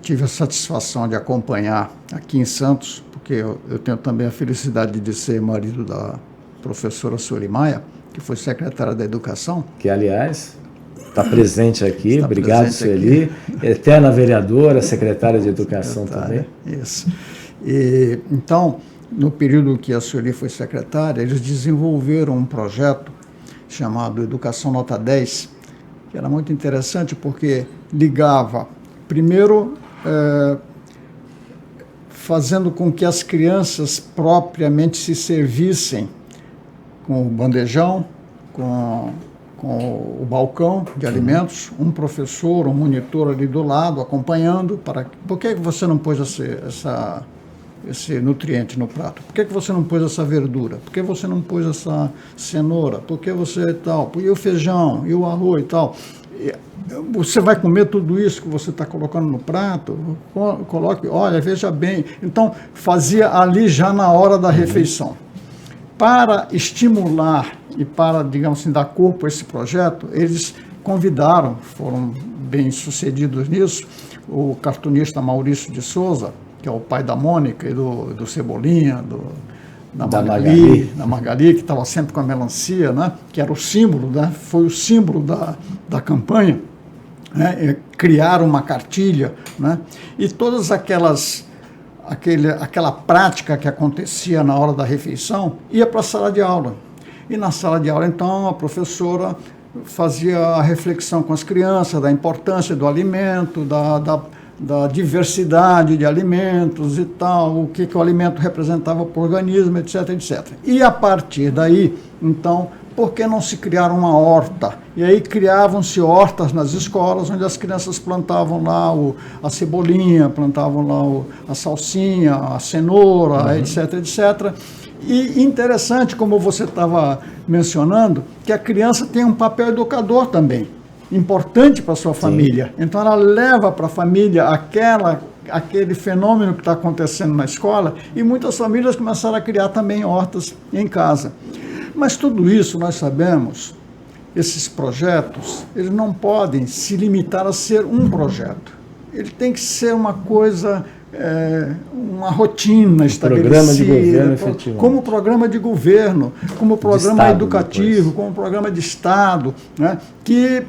Speaker 5: tive a satisfação de acompanhar aqui em Santos, porque eu tenho também a felicidade de ser marido da professora Sueli Maia, que foi secretária da Educação.
Speaker 4: Que, aliás, está presente aqui. Obrigado, Sueli. Eterna vereadora, secretária de Educação também.
Speaker 5: Isso. E, então, no período que a Sueli foi secretária, eles desenvolveram um projeto chamado Educação Nota 10, que era muito interessante porque ligava, primeiro, fazendo com que as crianças propriamente se servissem com o bandejão, com o balcão de alimentos, um professor, um monitor ali do lado, acompanhando. Por que você não pôs esse nutriente no prato? Por que você não pôs essa verdura? Por que você não pôs essa cenoura? Por que você tal? E o feijão? E o arroz e tal? Você vai comer tudo isso que você está colocando no prato? Coloque, olha, veja bem. Então, fazia ali já na hora da refeição. Para estimular e para, digamos assim, dar corpo a esse projeto, eles convidaram, foram bem-sucedidos nisso, o cartunista Maurício de Souza, que é o pai da Mônica e do Cebolinha, da Margali, que estava sempre com a melancia, né, que era o símbolo, né, foi o símbolo da campanha, né, criaram uma cartilha, né, e todas aquela prática que acontecia na hora da refeição ia para a sala de aula. E na sala de aula, então, a professora fazia a reflexão com as crianças da importância do alimento, da diversidade de alimentos e tal, o que o alimento representava para o organismo, etc, etc. E a partir daí, então, por que não se criar uma horta? E aí criavam-se hortas nas escolas, onde as crianças plantavam lá a cebolinha, plantavam lá a salsinha, a cenoura, etc, etc. E interessante, como você estava mencionando, que a criança tem um papel educador também, importante para a sua família. Então ela leva para a família aquele fenômeno que está acontecendo na escola, e muitas famílias começaram a criar também hortas em casa. Mas tudo isso nós sabemos, esses projetos, eles não podem se limitar a ser um projeto. Ele tem que ser uma coisa, uma rotina estabelecida.
Speaker 4: Programa de governo, efetivamente.
Speaker 5: Como programa de governo, como programa educativo, como programa de Estado, né, que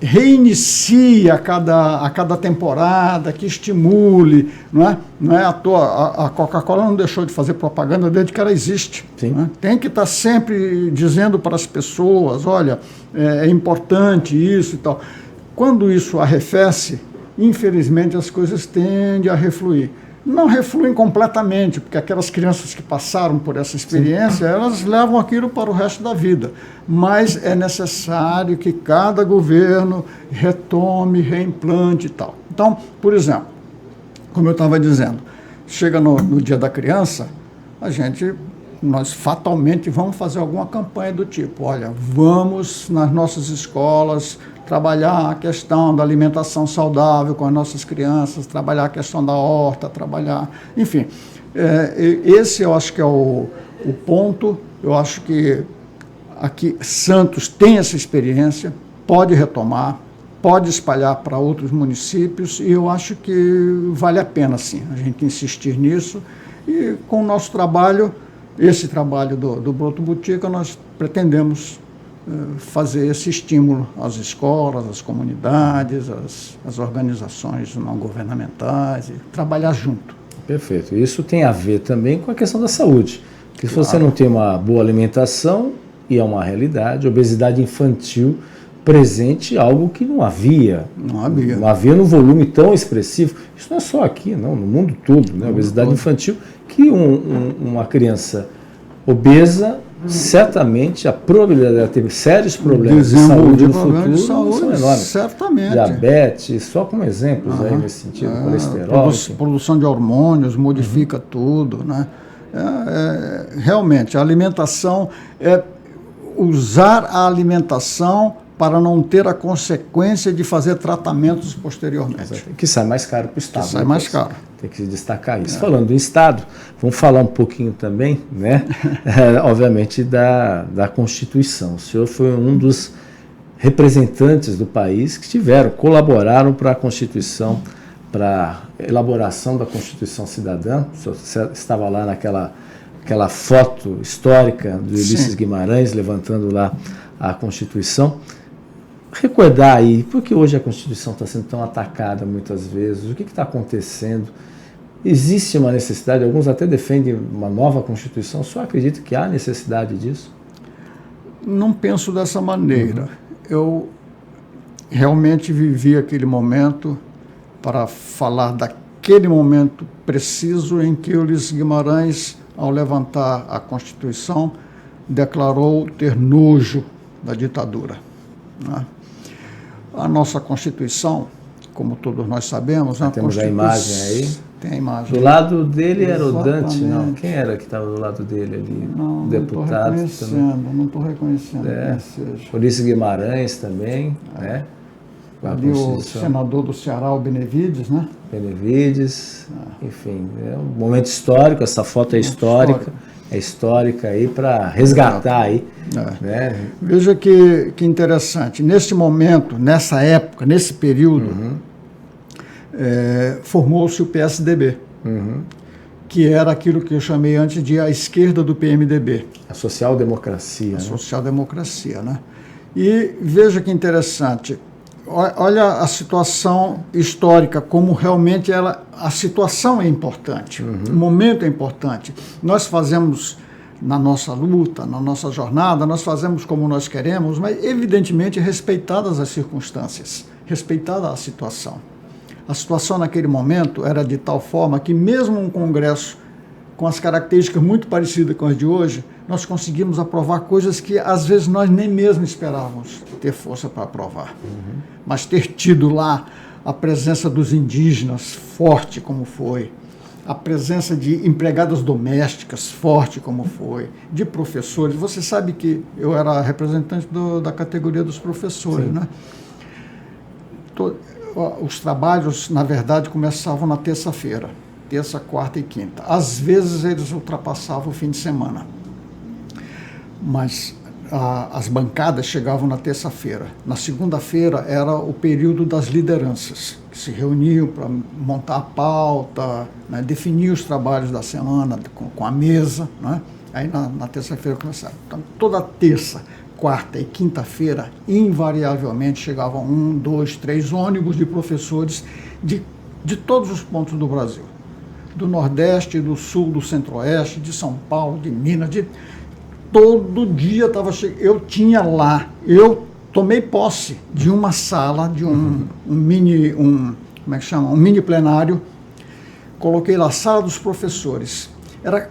Speaker 5: reinicia a cada temporada, que estimule, não é à toa, a Coca-Cola não deixou de fazer propaganda desde que ela existe. Né? Tem que estar sempre dizendo para as pessoas, olha, é importante isso e tal. Quando isso arrefece, infelizmente as coisas tendem a refluir. Não refluem completamente, porque aquelas crianças que passaram por essa experiência, elas levam aquilo para o resto da vida. Mas é necessário que cada governo retome, reimplante e tal. Então, por exemplo, como eu estava dizendo, chega no Dia da Criança, nós fatalmente vamos fazer alguma campanha do tipo, olha, vamos nas nossas escolas trabalhar a questão da alimentação saudável com as nossas crianças, trabalhar a questão da horta, enfim, esse eu acho que é o ponto. Eu acho que aqui Santos tem essa experiência, pode retomar, pode espalhar para outros municípios, e eu acho que vale a pena, sim, a gente insistir nisso. E com o nosso trabalho, esse trabalho do Broto Botica, nós pretendemos fazer esse estímulo às escolas, às comunidades, às organizações não governamentais, e trabalhar junto.
Speaker 4: Perfeito. Isso tem a ver também com a questão da saúde. Porque se você não tem uma boa alimentação, e é uma realidade, obesidade infantil presente, algo que não havia. Não havia no volume tão expressivo. Isso não é só aqui, não, no mundo todo, né? Obesidade infantil, que uma criança obesa, certamente a probabilidade de ela ter sérios problemas de saúde no futuro são enormes.
Speaker 5: Certamente.
Speaker 4: Diabetes, só como exemplos aí nesse sentido, colesterol.
Speaker 5: Produção de hormônios modifica tudo, né? Realmente, a alimentação usar a alimentação para não ter a consequência de fazer tratamentos posteriormente.
Speaker 4: Que sai mais caro para o Estado.
Speaker 5: Sai mais caro.
Speaker 4: Tem que se destacar isso. Falando do Estado, vamos falar um pouquinho também, né? Obviamente, da Constituição. O senhor foi um dos representantes do país que colaboraram para a Constituição, para a elaboração da Constituição Cidadã. O senhor estava lá naquela foto histórica do Ulisses Guimarães, levantando lá a Constituição. Recordar aí, por que hoje a Constituição está sendo tão atacada muitas vezes? O que está acontecendo? Existe uma necessidade, alguns até defendem uma nova Constituição. O senhor acredita que há necessidade disso?
Speaker 5: Não penso dessa maneira. Eu realmente vivi aquele momento para falar daquele momento preciso em que Ulisses Guimarães, ao levantar a Constituição, declarou ter nojo da ditadura. Né? A nossa Constituição, como todos nós sabemos...
Speaker 4: Temos a imagem aí.
Speaker 5: Tem a imagem.
Speaker 4: Do lado dele era o Dante, não? Quem era que estava do lado dele ali?
Speaker 5: Não,
Speaker 4: deputado
Speaker 5: não estou reconhecendo quem seja.
Speaker 4: Ulisses Guimarães também, né?
Speaker 5: Ali o senador do Ceará, o Benevides, né?
Speaker 4: Benevides, enfim, é um momento histórico, essa foto é histórica. É histórica aí para resgatar aí. Né?
Speaker 5: Veja que interessante. Nesse momento, nessa época, nesse período, formou-se o PSDB, que era aquilo que eu chamei antes de a esquerda do PMDB.
Speaker 4: A social-democracia.
Speaker 5: A social-democracia, né? E veja que interessante. Olha a situação histórica, como realmente a situação é importante, o momento é importante. Nós fazemos, na nossa luta, na nossa jornada, nós fazemos como nós queremos, mas evidentemente respeitadas as circunstâncias, respeitada a situação. A situação naquele momento era de tal forma que mesmo um Congresso com as características muito parecidas com as de hoje, nós conseguimos aprovar coisas que às vezes nós nem mesmo esperávamos ter força para aprovar. Mas ter tido lá a presença dos indígenas forte como foi, a presença de empregadas domésticas forte como foi, de professores. Você sabe que eu era representante da categoria dos professores, né? Os trabalhos, na verdade, começavam na terça-feira, terça, quarta e quinta. Às vezes eles ultrapassavam o fim de semana, mas as bancadas chegavam na terça-feira. Na segunda-feira era o período das lideranças, que se reuniam para montar a pauta, né, definir os trabalhos da semana com a mesa, né? Aí na terça-feira começava. Então, toda terça, quarta e quinta-feira, invariavelmente chegavam 1, 2, 3 ônibus de professores de todos os pontos do Brasil. Do Nordeste, do Sul, do Centro-Oeste, de São Paulo, de Minas, todo dia estava chegando. Eu tinha lá, eu tomei posse de uma sala, de um mini plenário, coloquei lá a sala dos professores. Era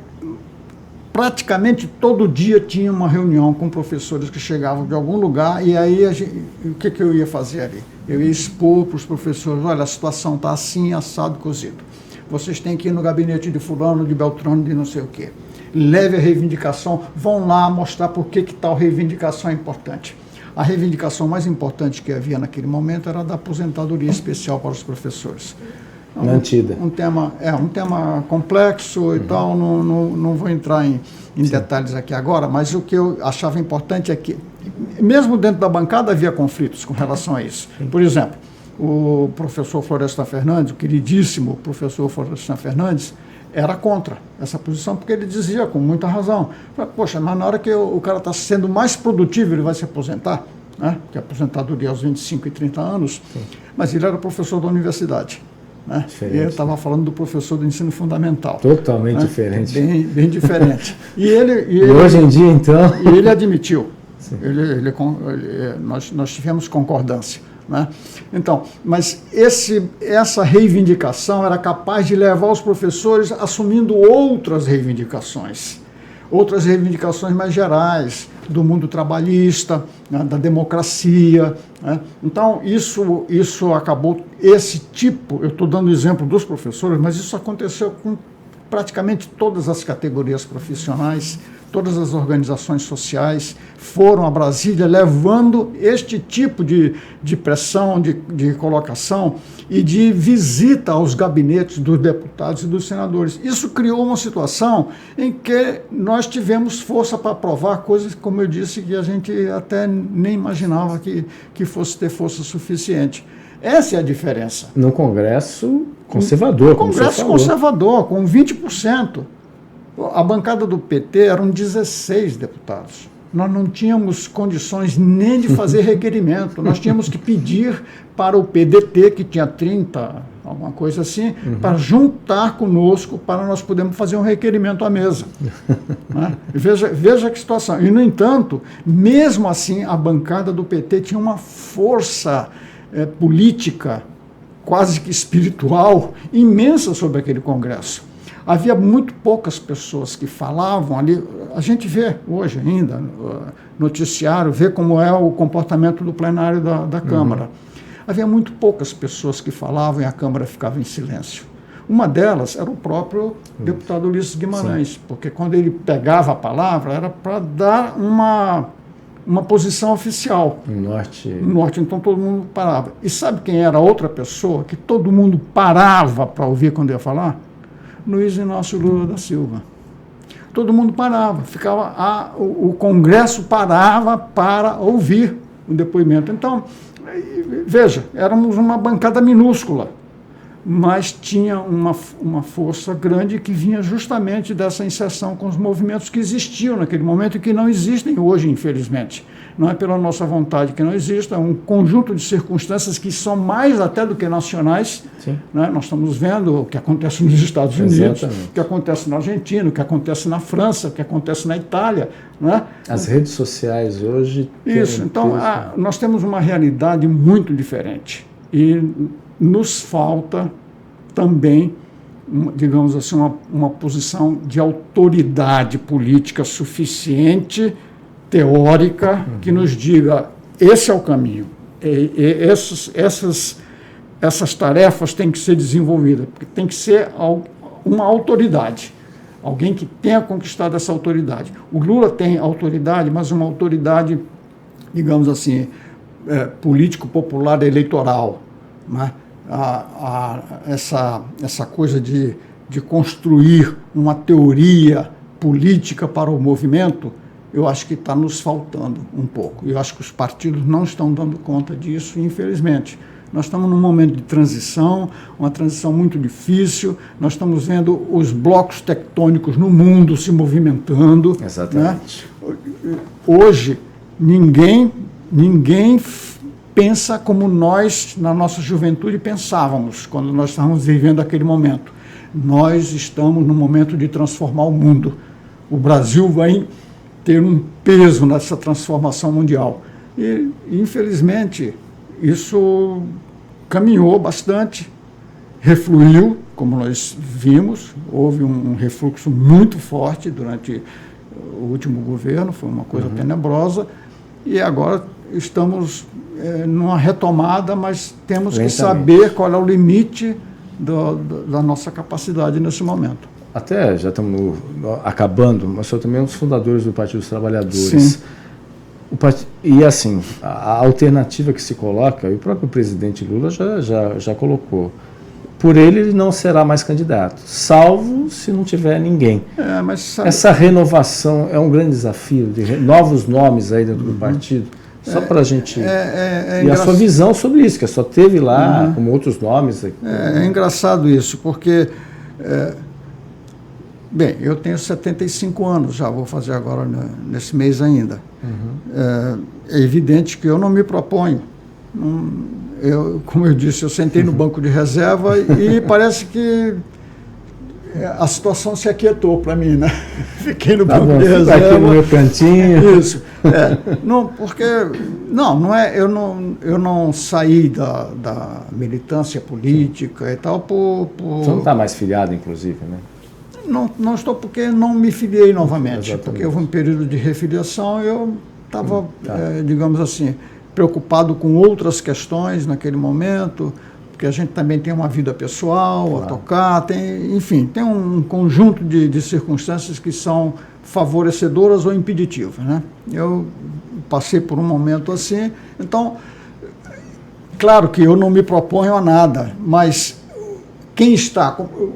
Speaker 5: praticamente todo dia tinha uma reunião com professores que chegavam de algum lugar, e aí o que eu ia fazer ali? Eu ia expor para os professores: olha, a situação está assim, assado, cozido. Vocês têm que ir no gabinete de fulano, de Beltrano, de não sei o quê. Leve a reivindicação, vão lá mostrar por que tal reivindicação é importante. A reivindicação mais importante que havia naquele momento era da aposentadoria especial para os professores.
Speaker 4: Mantida.
Speaker 5: Um tema complexo e tal, não vou entrar em detalhes aqui agora, mas o que eu achava importante é que, mesmo dentro da bancada, havia conflitos com relação a isso. Por exemplo, o professor Florestan Fernandes, o queridíssimo professor Florestan Fernandes, era contra essa posição, porque ele dizia, com muita razão, poxa, mas na hora que o cara está sendo mais produtivo, ele vai se aposentar, né? Porque a aposentadoria aos 25 e 30 anos, sim. Mas ele era professor da universidade, né? E ele estava falando do professor do ensino fundamental.
Speaker 4: Totalmente, né? Diferente.
Speaker 5: Bem diferente. E
Speaker 4: hoje em dia, então...
Speaker 5: E ele admitiu. Nós tivemos concordância. Né? Então, mas essa reivindicação era capaz de levar os professores assumindo outras reivindicações mais gerais, do mundo trabalhista, né, da democracia. Né? Então, isso acabou, eu estou dando o exemplo dos professores, mas isso aconteceu com praticamente todas as categorias profissionais. Todas as organizações sociais foram a Brasília levando este tipo de pressão, de colocação e de visita aos gabinetes dos deputados e dos senadores. Isso criou uma situação em que nós tivemos força para aprovar coisas, como eu disse, que a gente até nem imaginava que fosse ter força suficiente. Essa é a diferença.
Speaker 4: No Congresso conservador, como você falou.
Speaker 5: Congresso conservador, com 20%. A bancada do PT eram 16 deputados. Nós não tínhamos condições nem de fazer requerimento. Nós tínhamos que pedir para o PDT, que tinha 30, alguma coisa assim, para juntar conosco, para nós podermos fazer um requerimento à mesa. Né? Veja que situação. E, no entanto, mesmo assim, a bancada do PT tinha uma força política, quase que espiritual, imensa sobre aquele Congresso. Havia muito poucas pessoas que falavam ali. A gente vê hoje ainda, no noticiário, vê como é o comportamento do plenário da Câmara. Havia muito poucas pessoas que falavam e a Câmara ficava em silêncio. Uma delas era o próprio deputado Ulisses Guimarães, porque quando ele pegava a palavra era para dar uma posição oficial.
Speaker 4: No Norte,
Speaker 5: então todo mundo parava. E sabe quem era a outra pessoa que todo mundo parava para ouvir quando ia falar? Luiz Inácio Lula da Silva. Todo mundo parava, o Congresso parava para ouvir o depoimento. Então, veja, éramos uma bancada minúscula, mas tinha uma força grande que vinha justamente dessa inserção com os movimentos que existiam naquele momento e que não existem hoje, infelizmente. Não é pela nossa vontade que não existe, é um conjunto de circunstâncias que são mais até do que nacionais. Né? Nós estamos vendo o que acontece nos Estados Unidos, o que acontece na Argentina, o que acontece na França, o que acontece na Itália. Né?
Speaker 4: As redes sociais hoje...
Speaker 5: Isso, então nós temos uma realidade muito diferente e nos falta também digamos assim, uma posição de autoridade política suficiente, teórica, que nos diga, esse é o caminho, essas tarefas têm que ser desenvolvidas, porque tem que ser uma autoridade, alguém que tenha conquistado essa autoridade. O Lula tem autoridade, mas uma autoridade, digamos assim, político-popular eleitoral, né? Essa coisa de construir uma teoria política para o movimento, eu acho que está nos faltando um pouco. Eu acho que os partidos não estão dando conta disso, infelizmente. Nós estamos num momento de transição, uma transição muito difícil. Nós estamos vendo os blocos tectônicos no mundo se movimentando.
Speaker 4: Exatamente.
Speaker 5: Né? Hoje, ninguém pensa como nós, na nossa juventude, pensávamos, quando nós estávamos vivendo aquele momento. Nós estamos no momento de transformar o mundo. O Brasil vai ter um peso nessa transformação mundial. E, infelizmente, isso caminhou bastante, refluiu, como nós vimos, houve um refluxo muito forte durante o último governo, foi uma coisa tenebrosa, e agora estamos numa retomada, mas temos que saber qual é o limite da nossa capacidade nesse momento.
Speaker 4: Até já estamos acabando, mas sou também um dos fundadores do Partido dos Trabalhadores. Sim. E assim, a alternativa que se coloca, e o próprio presidente Lula já colocou, por ele não será mais candidato, salvo se não tiver ninguém.
Speaker 5: Mas
Speaker 4: essa renovação é um grande desafio, de novos nomes aí dentro do partido. Só para a gente... E a sua visão sobre isso, que só teve lá, como outros nomes.
Speaker 5: É engraçado isso, porque... Bem, eu tenho 75 anos, já vou fazer agora nesse mês ainda. É evidente que eu não me proponho. Como eu disse, eu sentei no banco de reserva e parece que a situação se aquietou para mim, né? Fiquei no banco de reserva.
Speaker 4: Aqui no meu cantinho.
Speaker 5: Isso. Não, porque não é. Eu não saí da militância política e tal por.
Speaker 4: Você não está mais filiado, inclusive, né?
Speaker 5: Não estou, porque não me filiei novamente.
Speaker 4: Exatamente.
Speaker 5: Porque houve um período de refiliação e eu estava, digamos assim, preocupado com outras questões naquele momento, porque a gente também tem uma vida pessoal a tocar, enfim, tem um conjunto de circunstâncias que são favorecedoras ou impeditivas, né? Eu passei por um momento assim, então, claro que eu não me proponho a nada, mas quem está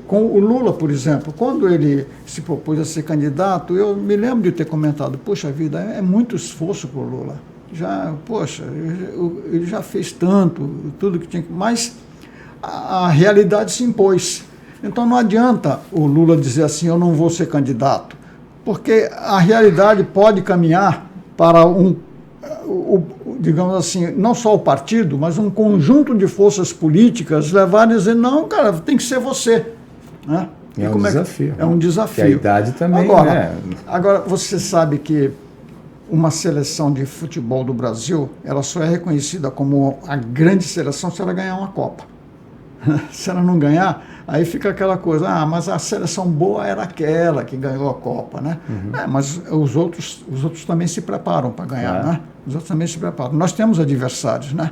Speaker 5: com o Lula, por exemplo, quando ele se propôs a ser candidato, eu me lembro de ter comentado, poxa vida, é muito esforço para o Lula. Ele já fez tudo que tinha que... Mas a realidade se impôs. Então não adianta o Lula dizer assim, eu não vou ser candidato, porque a realidade pode caminhar para digamos assim, não só o partido, mas um conjunto de forças políticas levarem a dizer, não, cara, tem que ser você. Né?
Speaker 4: É um desafio.
Speaker 5: É um desafio.
Speaker 4: E a idade também,
Speaker 5: Agora, você sabe que uma seleção de futebol do Brasil, ela só é reconhecida como a grande seleção se ela ganhar uma Copa. Se ela não ganhar, aí fica aquela coisa, mas a seleção boa era aquela que ganhou a Copa, né? Mas os outros também se preparam para ganhar, né? Os outros também se preparam. Nós temos adversários, né?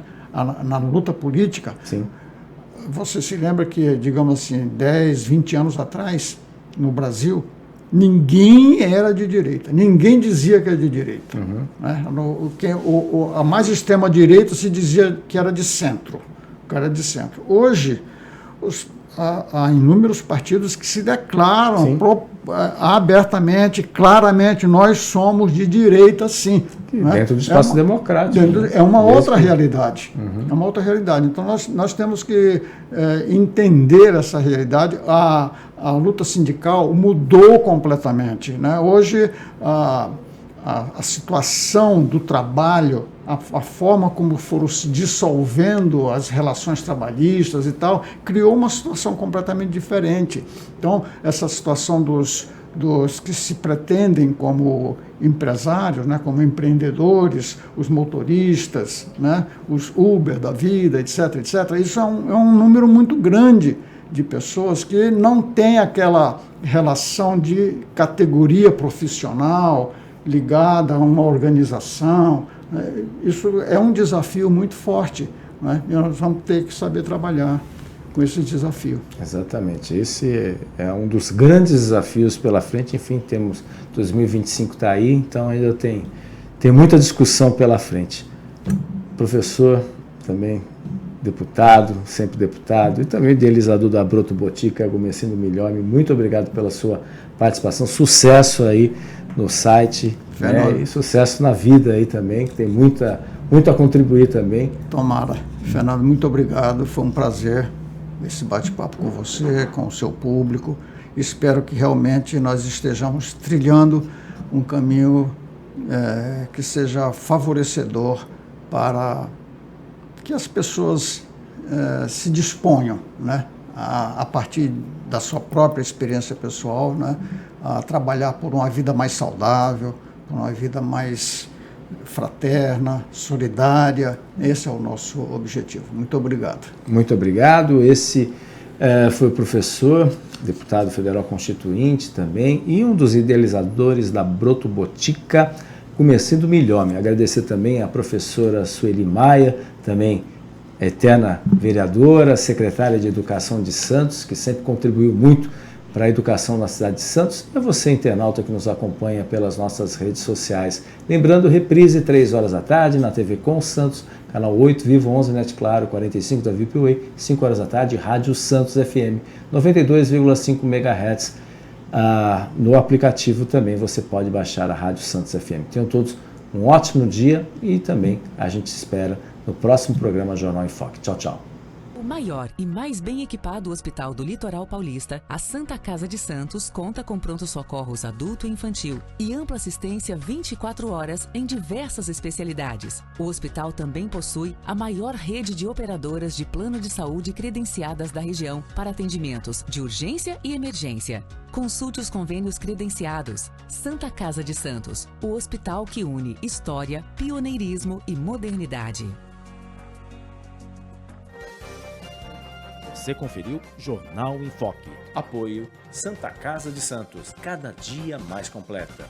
Speaker 5: Na luta política.
Speaker 4: Sim.
Speaker 5: Você se lembra que, digamos assim, 10, 20 anos atrás, no Brasil, ninguém era de direita, ninguém dizia que era de direita. Né? A mais extrema-direita se dizia que era de centro. Cara de centro. Hoje, há inúmeros partidos que se declaram abertamente, claramente, nós somos de direita, sim.
Speaker 4: Né? Dentro do espaço democrático.
Speaker 5: É uma outra realidade. É uma outra realidade. Então, nós temos que entender essa realidade. A luta sindical mudou completamente. Né? Hoje, a situação do trabalho, a forma como foram se dissolvendo as relações trabalhistas e tal, criou uma situação completamente diferente. Então, essa situação dos que se pretendem como empresários, né, como empreendedores, os motoristas, né, os Uber da vida, etc., etc., isso é um número muito grande de pessoas que não têm aquela relação de categoria profissional ligada a uma organização. Isso é um desafio muito forte, né? E nós vamos ter que saber trabalhar com esse desafio.
Speaker 4: Exatamente, esse é um dos grandes desafios pela frente. Enfim, temos 2025 está aí, então ainda tem muita discussão pela frente. Professor, também deputado, sempre deputado, e também idealizador da Broto Botica, Agumecindo Milhome, muito obrigado pela sua participação, sucesso aí no site, né? E sucesso na vida aí também, que tem muito a contribuir também.
Speaker 5: Tomara. Fernando, muito obrigado, foi um prazer esse bate-papo com você, com o seu público. Espero que realmente nós estejamos trilhando um caminho que seja favorecedor para que as pessoas se disponham, né, a partir da sua própria experiência pessoal, né, a trabalhar por uma vida mais saudável, por uma vida mais fraterna, solidária. Esse é o nosso objetivo. Muito obrigado.
Speaker 4: Muito obrigado. Esse foi o professor, deputado federal constituinte também, e um dos idealizadores da Broto Botica, Agumecindo Milhome. Agradecer também à professora Sueli Maia, também eterna vereadora, secretária de Educação de Santos, que sempre contribuiu muito para a educação na cidade de Santos, e a você, internauta, que nos acompanha pelas nossas redes sociais. Lembrando, reprise 3 horas da tarde na TV Com Santos, canal 8, Vivo 11, Net Claro, 45 da ViPway, 5 horas da tarde, Rádio Santos FM, 92,5 MHz. No aplicativo também você pode baixar a Rádio Santos FM. Tenham todos um ótimo dia e também a gente espera no próximo programa Jornal em Foque. Tchau, tchau.
Speaker 1: O maior e mais bem equipado hospital do Litoral Paulista, a Santa Casa de Santos, conta com pronto-socorros adulto e infantil e ampla assistência 24 horas em diversas especialidades. O hospital também possui a maior rede de operadoras de plano de saúde credenciadas da região para atendimentos de urgência e emergência. Consulte os convênios credenciados. Santa Casa de Santos, o hospital que une história, pioneirismo e modernidade.
Speaker 2: Você conferiu Jornal em Foque.
Speaker 3: Apoio Santa Casa de Santos, cada dia mais completa.